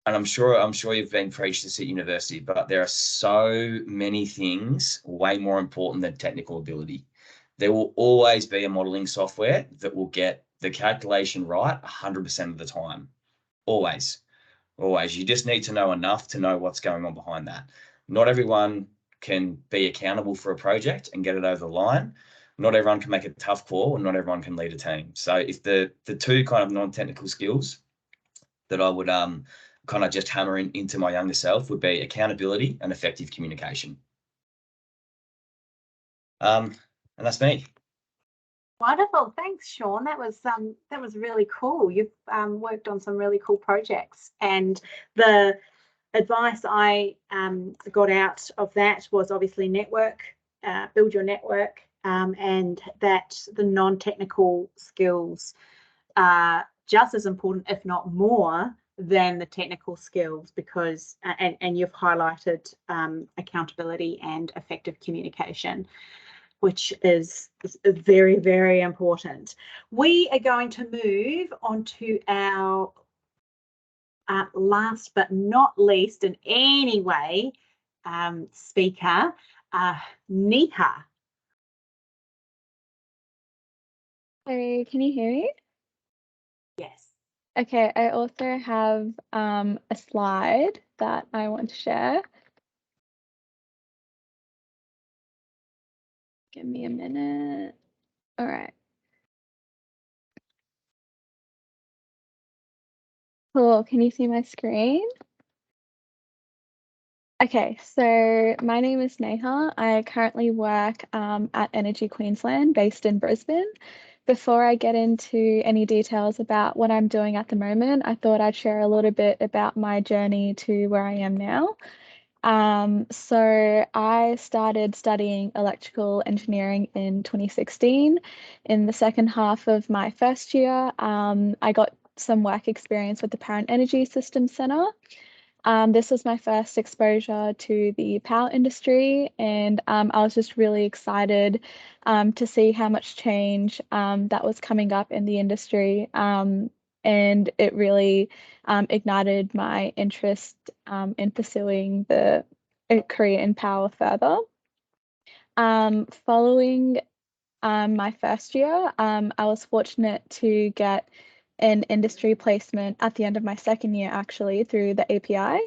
and I'm sure you've been preached this at university, but there are so many things way more important than technical ability. There will always be a modeling software that will get the calculation right 100% of the time. Always. You just need to know enough to know what's going on behind that. Not everyone can be accountable for a project and get it over the line. Not everyone can make a tough call, and not everyone can lead a team. So if the two kind of non-technical skills that I would kind of just hammer into my younger self would be accountability and effective communication. And that's me. Wonderful, thanks, Sean. That was really cool. You've worked on some really cool projects, and the advice I got out of that was obviously network, build your network, and that the non-technical skills are just as important, if not more, than the technical skills, because and you've highlighted accountability and effective communication, which is very, very important. We are going to move on to our last but not least in any way speaker, Neha. Sorry, can you hear me? Yes. Okay, I also have a slide that I want to share. Give me a minute. All right. Cool, can you see my screen? Okay, so my name is Neha. I currently work at Energy Queensland based in Brisbane. Before I get into any details about what I'm doing at the moment, I thought I'd share a little bit about my journey to where I am now. So I started studying electrical engineering in 2016. In the second half of my first year, I got some work experience with the Power and Energy Systems Centre. This was my first exposure to the power industry, and I was just really excited to see how much change that was coming up in the industry. And it really ignited my interest in pursuing a career in power further. Following my first year, I was fortunate to get an industry placement at the end of my second year, actually, through the API.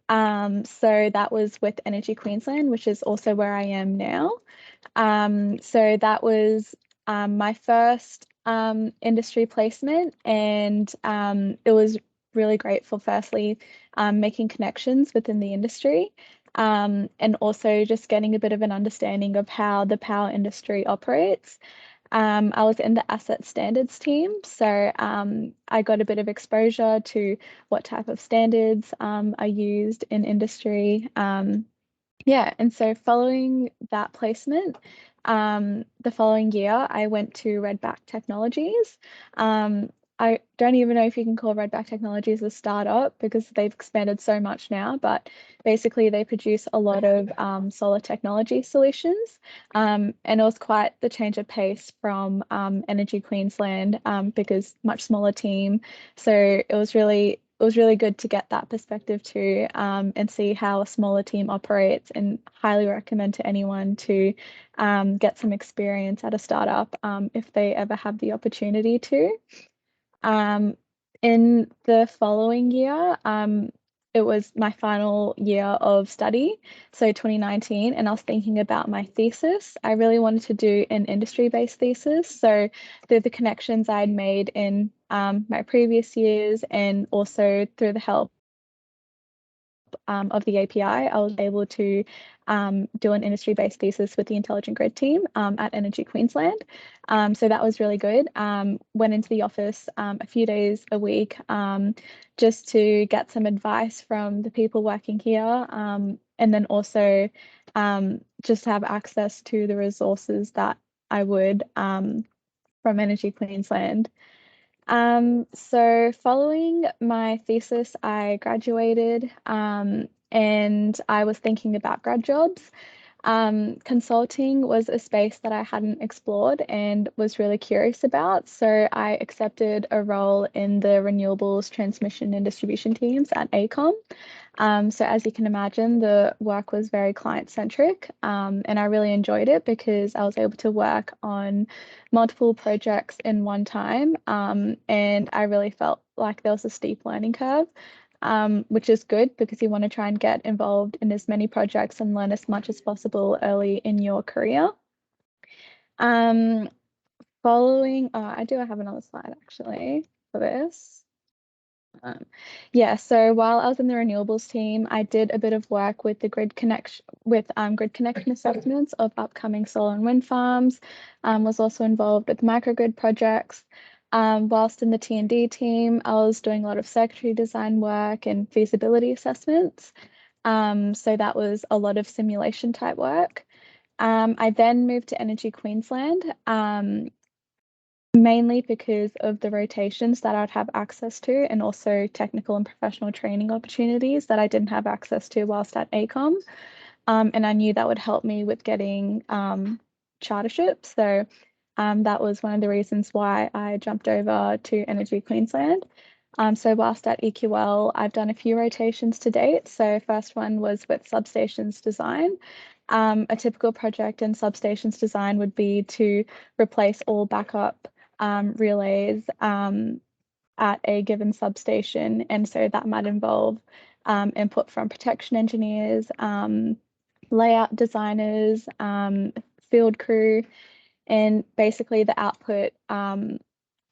So that was with Energy Queensland, which is also where I am now. So that was my first industry placement, and it was really great for firstly making connections within the industry, and also just getting a bit of an understanding of how the power industry operates. I was in the asset standards team, so I got a bit of exposure to what type of standards are used in industry. Yeah, and so following that placement, the following year, I went to Redback Technologies. I don't even know if you can call Redback Technologies a startup because they've expanded so much now, but basically they produce a lot of solar technology solutions. And it was quite the change of pace from Energy Queensland because much smaller team. So it was really good to get that perspective too, and see how a smaller team operates, and highly recommend to anyone to get some experience at a startup if they ever have the opportunity to. In the following year, it was my final year of study, so 2019, and I was thinking about my thesis. I really wanted to do an industry-based thesis, so through the connections I'd made in my previous years, and also through the help of the API, I was able to do an industry-based thesis with the Intelligent Grid team at Energy Queensland. So that was really good. Went into the office a few days a week just to get some advice from the people working here, and then also just have access to the resources that I would from Energy Queensland. So following my thesis, I graduated and I was thinking about grad jobs. Consulting was a space that I hadn't explored and was really curious about. So I accepted a role in the renewables transmission and distribution teams at AECOM. So as you can imagine, the work was very client-centric, and I really enjoyed it because I was able to work on multiple projects in one time, and I really felt like there was a steep learning curve, which is good because you want to try and get involved in as many projects and learn as much as possible early in your career. I do have another slide actually for this. Yeah, so while I was in the renewables team, I did a bit of work with the grid connection assessments of upcoming solar and wind farms. Was also involved with microgrid projects. Whilst in the T&D team, I was doing a lot of circuitry design work and feasibility assessments. So that was a lot of simulation type work. I then moved to Energy Queensland, mainly because of the rotations that I'd have access to, and also technical and professional training opportunities that I didn't have access to whilst at AECOM. And I knew that would help me with getting chartership. So that was one of the reasons why I jumped over to Energy Queensland. So whilst at EQL, I've done a few rotations to date. So first one was with substations design. A typical project in substations design would be to replace all backup relays at a given substation. And so that might involve input from protection engineers, layout designers, field crew, and basically the output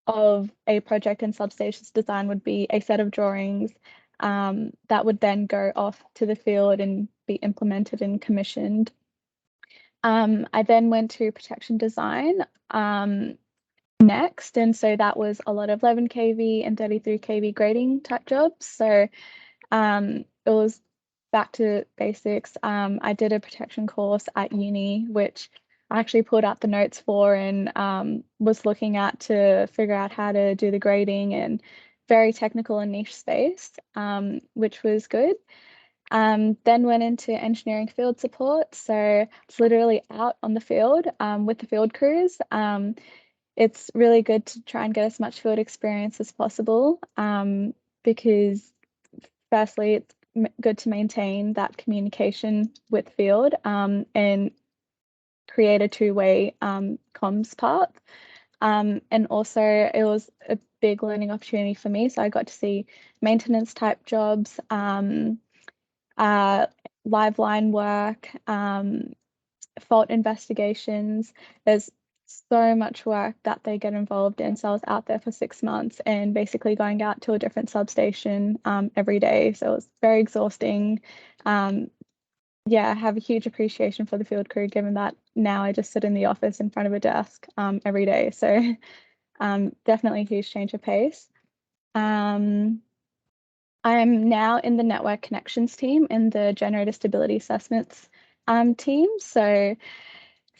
of a project and substations design would be a set of drawings that would then go off to the field and be implemented and commissioned. I then went to protection design next, and so that was a lot of 11 kV and 33 kV grading type jobs. So it was back to basics. I did a protection course at uni, which I actually pulled out the notes for and was looking at to figure out how to do the grading, and very technical and niche space, which was good. Then went into engineering field support. So it's literally out on the field with the field crews. It's really good to try and get as much field experience as possible because firstly, it's good to maintain that communication with field and create a two-way comms path. And also it was a big learning opportunity for me. So I got to see maintenance type jobs, live line work, fault investigations. There's so much work that they get involved in. So I was out there for 6 months and basically going out to a different substation every day. So it was very exhausting. Yeah, I have a huge appreciation for the field crew, given that now I just sit in the office in front of a desk every day. So definitely a huge change of pace. I'm now in the network connections team in the generator stability assessments team. So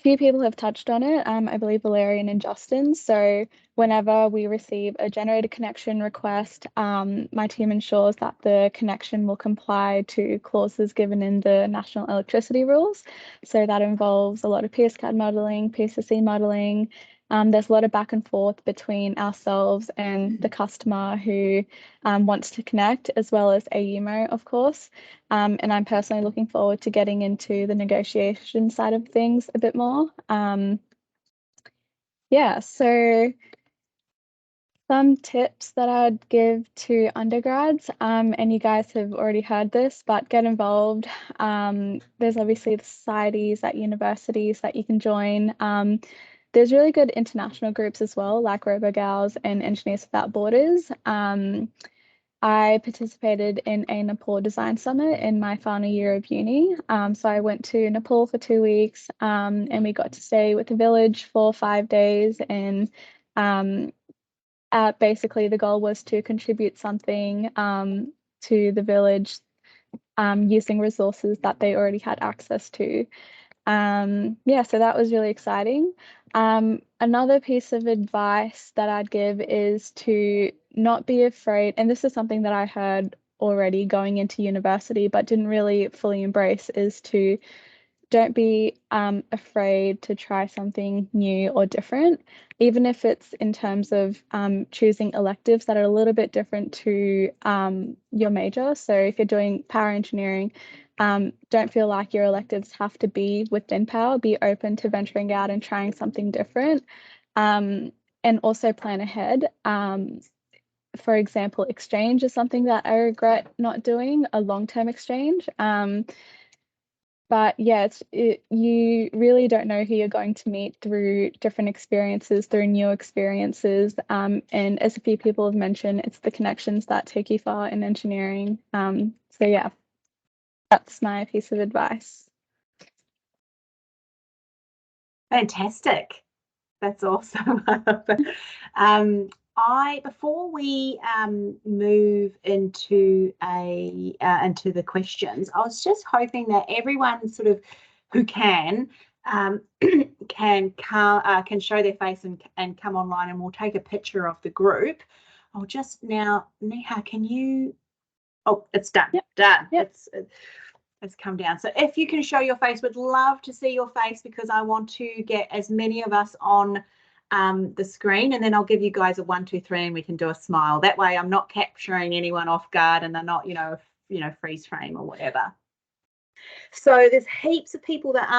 few people have touched on it, I believe Valerian and Justin. So whenever we receive a generated connection request, my team ensures that the connection will comply to clauses given in the National Electricity Rules. So that involves a lot of PSCAD modelling, PSSE modelling. There's a lot of back and forth between ourselves and the customer who wants to connect, as well as AUMO, of course. And I'm personally looking forward to getting into the negotiation side of things a bit more. Yeah, so some tips that I'd give to undergrads, and you guys have already heard this, but get involved. There's obviously the societies at universities that you can join. There's really good international groups as well, like RoboGals and Engineers Without Borders. I participated in a Nepal Design Summit in my final year of uni. So I went to Nepal for 2 weeks, and we got to stay with the village for 5 days. And basically the goal was to contribute something to the village using resources that they already had access to. Yeah, so that was really exciting. Another piece of advice that I'd give is to not be afraid, and this is something that I heard already going into university but didn't really fully embrace, is to don't be afraid to try something new or different, even if it's in terms of choosing electives that are a little bit different to your major. So if you're doing power engineering, don't feel like your electives have to be within power. Be open to venturing out and trying something different, and also plan ahead. For example, exchange is something that I regret not doing, a long-term exchange. But yeah, you really don't know who you're going to meet through different experiences, through new experiences. And as a few people have mentioned, it's the connections that take you far in engineering. So yeah, that's my piece of advice. Fantastic. That's awesome. Before we move into the questions, I was just hoping that everyone sort of who can show their face and come online, and we'll take a picture of the group. I'll just now, Neha, can you? Oh, it's done. Yep. Done. Yep. It's come down. So if you can show your face, would love to see your face, because I want to get as many of us on the screen, and then I'll give you guys a 1, 2, 3, and we can do a smile. That way I'm not capturing anyone off guard and they're not, freeze frame or whatever. So there's heaps of people that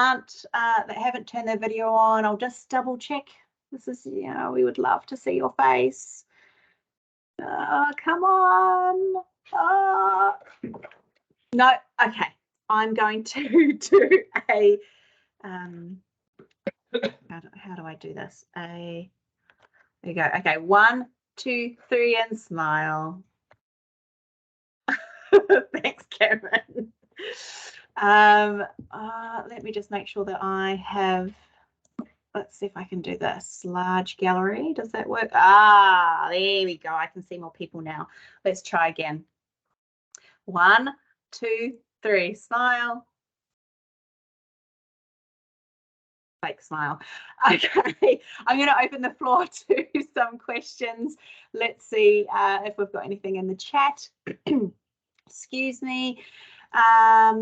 haven't turned their video on. I'll just double check. This is, we would love to see your face. Come on. No, okay. I'm going to do a how do I do this? There you go. Okay, 1, 2, 3, and smile. Thanks, Cameron. Let me just make sure that I have. Let's see if I can do this. Large gallery. Does that work? There we go. I can see more people now. Let's try again. 1, 2, 3, smile. Fake smile. Okay, I'm going to open the floor to some questions. Let's see if we've got anything in the chat. Excuse me. I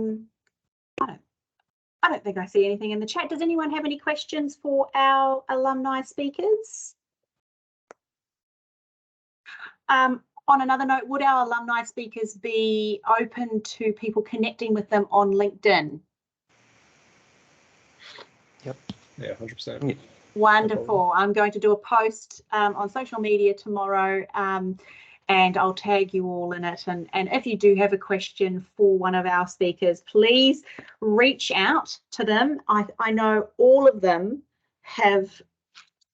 don't think I see anything in the chat. Does anyone have any questions for our alumni speakers? On another note, would our alumni speakers be open to people connecting with them on LinkedIn? Yep. Yeah, 100%. Yeah. Wonderful. I'm going to do a post on social media tomorrow, and I'll tag you all in it. And if you do have a question for one of our speakers, please reach out to them. I know all of them have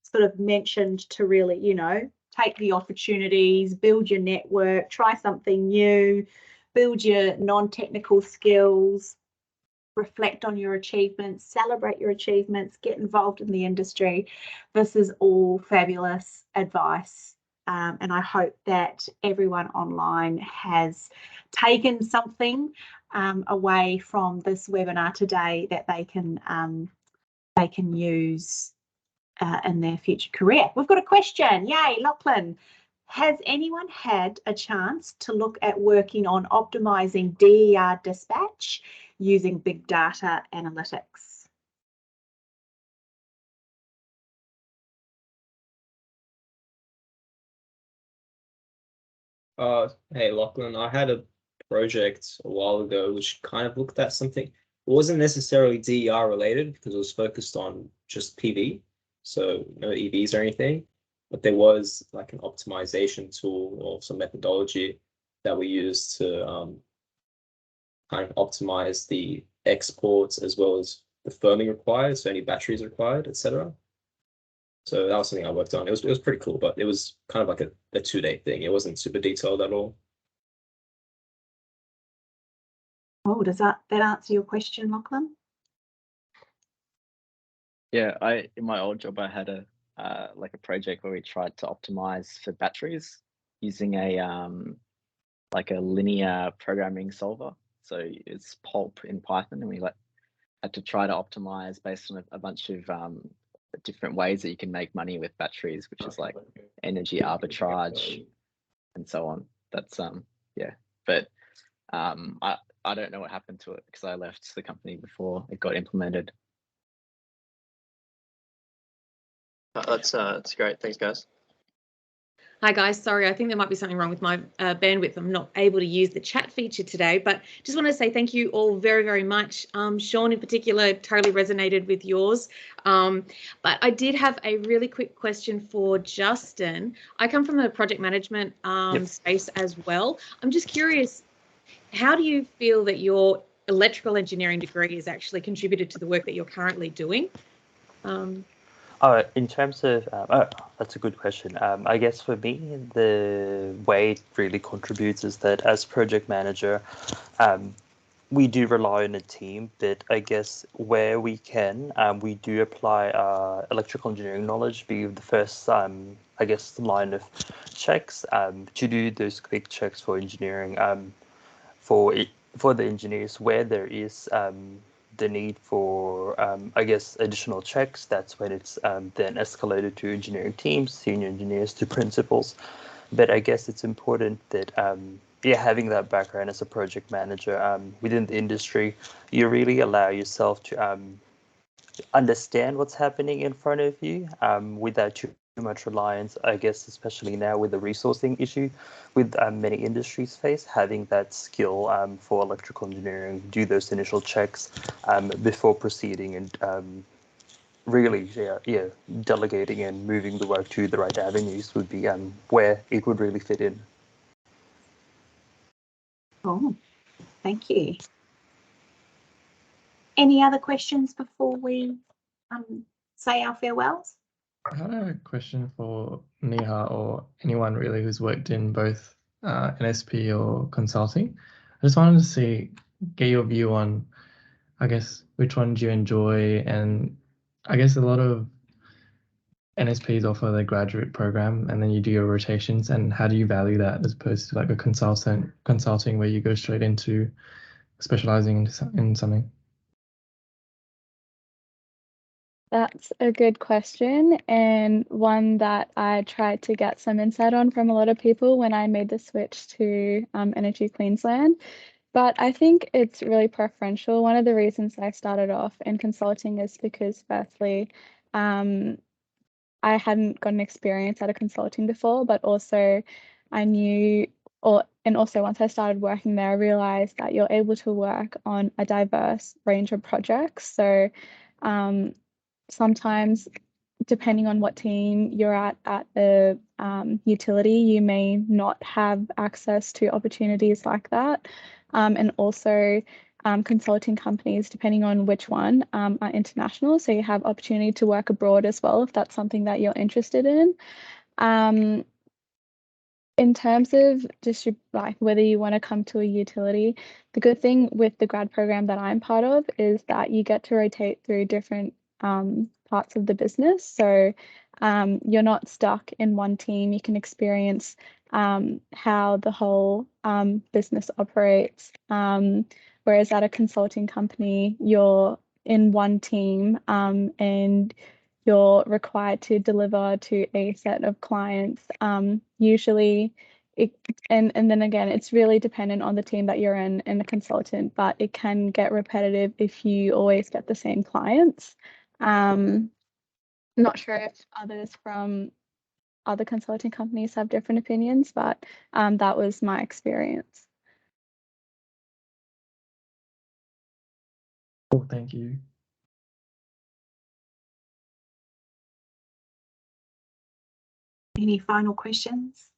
sort of mentioned to really, take the opportunities, build your network, try something new, build your non-technical skills, reflect on your achievements, celebrate your achievements, get involved in the industry. This is all fabulous advice. And I hope that everyone online has taken something away from this webinar today that they can they can use in their future career. We've got a question. Yay, Lachlan. Has anyone had a chance to look at working on optimizing DER dispatch using big data analytics? Hey Lachlan, I had a project a while ago which kind of looked at something. It wasn't necessarily DER related because it was focused on just PV, so no EVs or anything. But there was like an optimization tool or some methodology that we used to kind of optimize the exports as well as the firming required, so any batteries required, etc. So that was something I worked on. It was pretty cool, but it was kind of like a 2-day thing. It wasn't super detailed at all. Oh, does that answer your question, Lachlan? Yeah, in my old job I had a like a project where we tried to optimize for batteries using a like a linear programming solver. So it's pulp in Python, and we had to try to optimize based on a bunch of different ways that you can make money with batteries, which is like energy arbitrage and so on. That's yeah, but I don't know what happened to it because I left the company before it got implemented. That's great. Thanks, guys. Hi guys, sorry, I think there might be something wrong with my bandwidth. I'm not able to use the chat feature today, but just want to say thank you all very, very much. Sean in particular totally resonated with yours. But I did have a really quick question for Justin. I come from the project management space as well. I'm just curious, how do you feel that your electrical engineering degree has actually contributed to the work that you're currently doing? In terms of, that's a good question. I guess for me, the way it really contributes is that as project manager, we do rely on a team, but I guess where we can, we do apply our electrical engineering knowledge, be the first, I guess, line of checks to do those quick checks for engineering, for the engineers where there is the need for, I guess, additional checks. That's when it's then escalated to engineering teams, senior engineers, to principals. But I guess it's important that, having that background as a project manager within the industry, you really allow yourself to understand what's happening in front of you without too much reliance, I guess, especially now with the resourcing issue with many industries face, having that skill for electrical engineering, do those initial checks before proceeding and really, delegating and moving the work to the right avenues would be where it would really fit in. Oh, thank you. Any other questions before we say our farewells? I had a question for Neha or anyone really who's worked in both NSP or consulting. I just wanted to get your view on, I guess, which one do you enjoy? And I guess a lot of NSPs offer the graduate program and then you do your rotations. And how do you value that as opposed to like a consulting where you go straight into specializing in something? That's a good question, and one that I tried to get some insight on from a lot of people when I made the switch to Energy Queensland. But I think it's really preferential. One of the reasons I started off in consulting is because, firstly, I hadn't gotten experience at a consulting before, but also I knew, and also once I started working there, I realized that you're able to work on a diverse range of projects. So sometimes, depending on what team you're at the utility, you may not have access to opportunities like that. And also consulting companies, depending on which one, are international. So you have opportunity to work abroad as well, if that's something that you're interested in. In terms of like whether you want to come to a utility, the good thing with the grad program that I'm part of is that you get to rotate through different parts of the business. So you're not stuck in one team. You can experience how the whole business operates. Whereas at a consulting company, you're in one team, and you're required to deliver to a set of clients. Usually, and then again, it's really dependent on the team that you're in and the consultant, but it can get repetitive if you always get the same clients. Not sure if others from other consulting companies have different opinions, but that was my experience. Cool, thank you. Any final questions?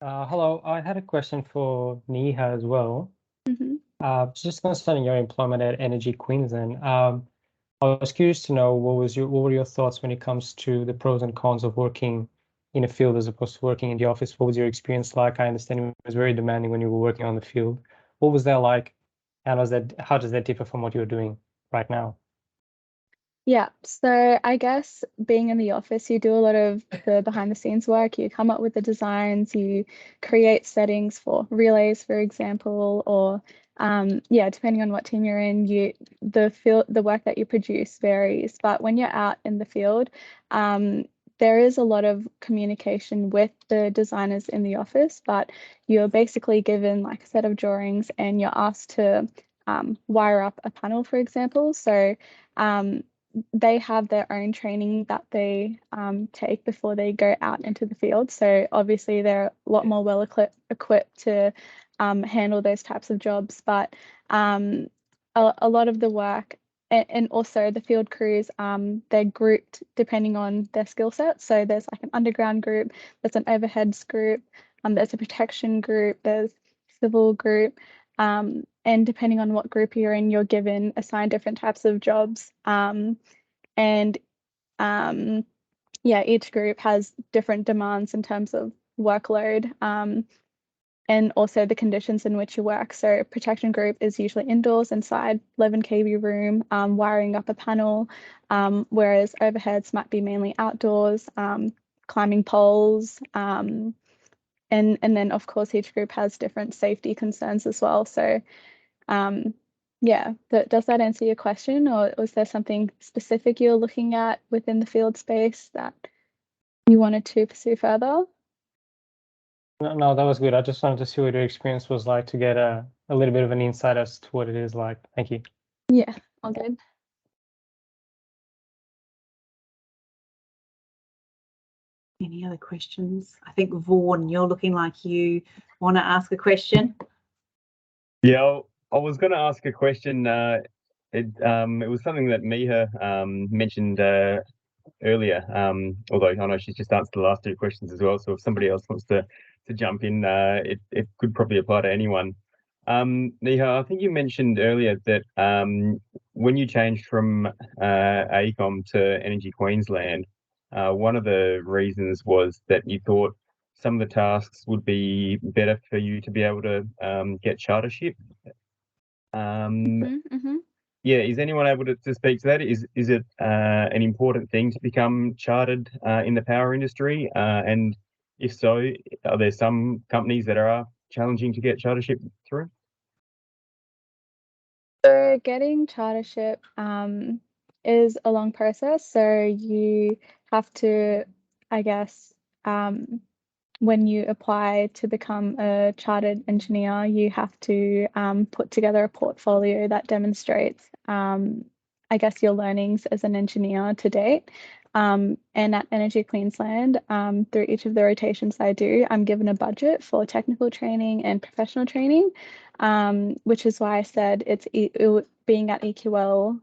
Hello, I had a question for Neha as well. Mm-hmm. Just concerning your employment at Energy Queensland. I was curious to know what were your thoughts when it comes to the pros and cons of working in a field as opposed to working in the office? What was your experience like? I understand it was very demanding when you were working on the field. What was that like? How does that differ from what you're doing right now? Yeah, so I guess being in the office, you do a lot of the behind the scenes work. You come up with the designs, you create settings for relays, for example, or yeah, depending on what team you're in, the work that you produce varies. But when you're out in the field, there is a lot of communication with the designers in the office, but you're basically given like a set of drawings and you're asked to wire up a panel, for example. So they have their own training that they take before they go out into the field. So obviously they're a lot more well equipped to handle those types of jobs. But a lot of the work and also the field crews, they're grouped depending on their skill set. So there's like an underground group, there's an overheads group, there's a protection group, there's civil group. And depending on what group you're in, you're given assigned different types of jobs. And yeah, each group has different demands in terms of workload and also the conditions in which you work. So protection group is usually indoors inside 11 kV room, wiring up a panel, whereas overheads might be mainly outdoors, climbing poles, and then of course each group has different safety concerns as well. So yeah, does that answer your question, or was there something specific you're looking at within the field space that you wanted to pursue further? No, that was good. I just wanted to see what your experience was like to get a little bit of an insight as to what it is like. Thank you. Yeah, all good. Any other questions? I think Vaughan, you're looking like you want to ask a question. Yeah, I was going to ask a question. It was something that Miha mentioned earlier. Although I know she's just answered the last two questions as well. So if somebody else wants to jump in, it could probably apply to anyone. Miha, I think you mentioned earlier that when you changed from AECOM to Energy Queensland, one of the reasons was that you thought some of the tasks would be better for you to be able to get chartership. Yeah, is anyone able to speak to that? Is it an important thing to become chartered in the power industry? And if so, are there some companies that are challenging to get chartership through? So getting chartership is a long process. So you have to, I guess, when you apply to become a chartered engineer, you have to put together a portfolio that demonstrates, I guess, your learnings as an engineer to date. And at Energy Queensland, through each of the rotations I do, I'm given a budget for technical training and professional training, which is why I said being at EQL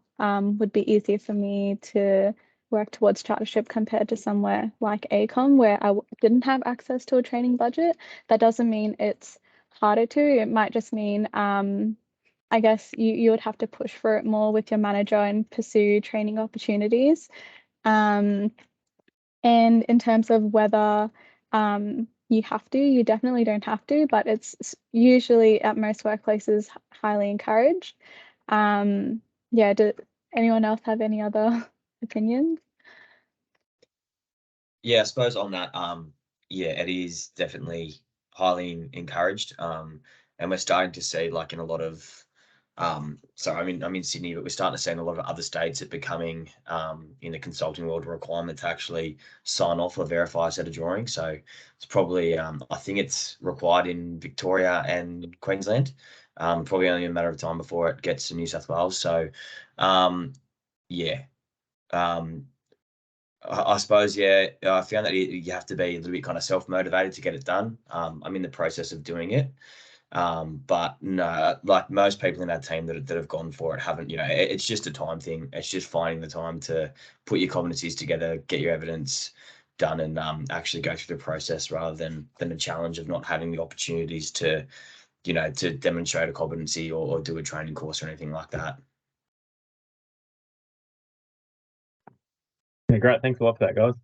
would be easier for me to work towards chartership compared to somewhere like AECOM where I didn't have access to a training budget. That doesn't mean it's harder to. It might just mean, I guess you would have to push for it more with your manager and pursue training opportunities. And in terms of whether you have to, you definitely don't have to, but it's usually at most workplaces highly encouraged. Yeah, does anyone else have any other opinions? Yeah, I suppose on that, yeah, it is definitely highly encouraged. And we're starting to see, like in a lot of So I'm in Sydney, but we're starting to see in a lot of other states it becoming in the consulting world a requirement to actually sign off or verify a set of drawings. So it's probably I think it's required in Victoria and Queensland. Probably only a matter of time before it gets to New South Wales. So yeah. I suppose, yeah, I found that you have to be a little bit kind of self-motivated to get it done. I'm in the process of doing it. But no, like most people in our team that have gone for it haven't, it's just a time thing. It's just finding the time to put your competencies together, get your evidence done, and actually go through the process rather than a challenge of not having the opportunities to, to demonstrate a competency or do a training course or anything like that. Yeah, great. Thanks a lot for that, guys.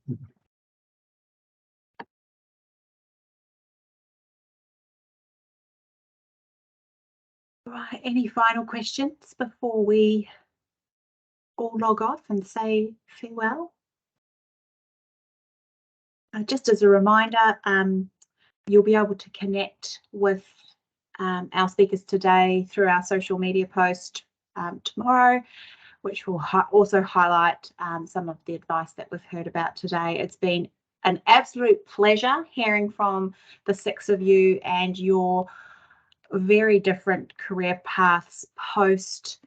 Right, any final questions before we all log off and say farewell? Just as a reminder, you'll be able to connect with our speakers today through our social media post tomorrow, which will also highlight some of the advice that we've heard about today. It's been an absolute pleasure hearing from the 6 of you and your very different career paths post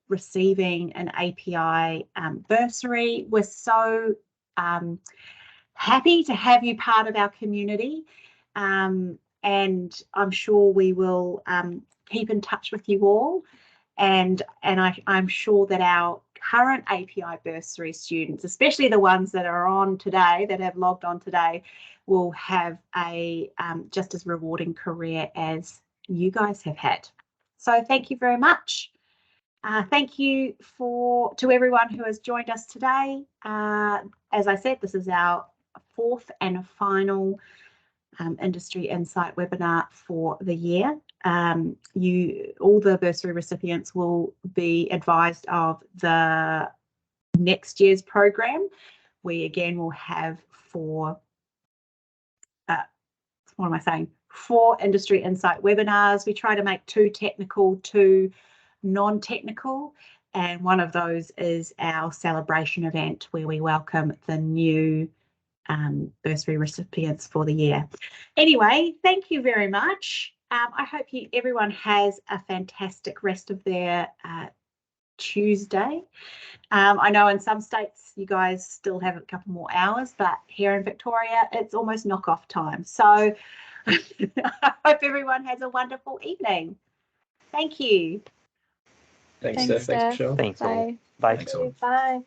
receiving an API bursary. We're so happy to have you part of our community, and I'm sure we will keep in touch with you all, and I'm sure that our current API bursary students, especially the ones that are on today, that have logged on today, will have a just as rewarding career as you guys have had. So thank you very much. Thank you to everyone who has joined us today. As I said, this is our 4th and final Industry Insight webinar for the year. All the bursary recipients will be advised of the next year's program. We again will have 4 Industry Insight webinars. We try to make 2 technical, 2 non-technical, and one of those is our celebration event where we welcome the new bursary recipients for the year. Anyway, thank you very much. I hope everyone has a fantastic rest of their Tuesday. I know in some states you guys still have a couple more hours, but here in Victoria it's almost knock-off time. So I hope everyone has a wonderful evening. Thank you. Thanks, Steph. Thanks, Michelle. Thanks all. Bye. Bye. Thanks all. Bye.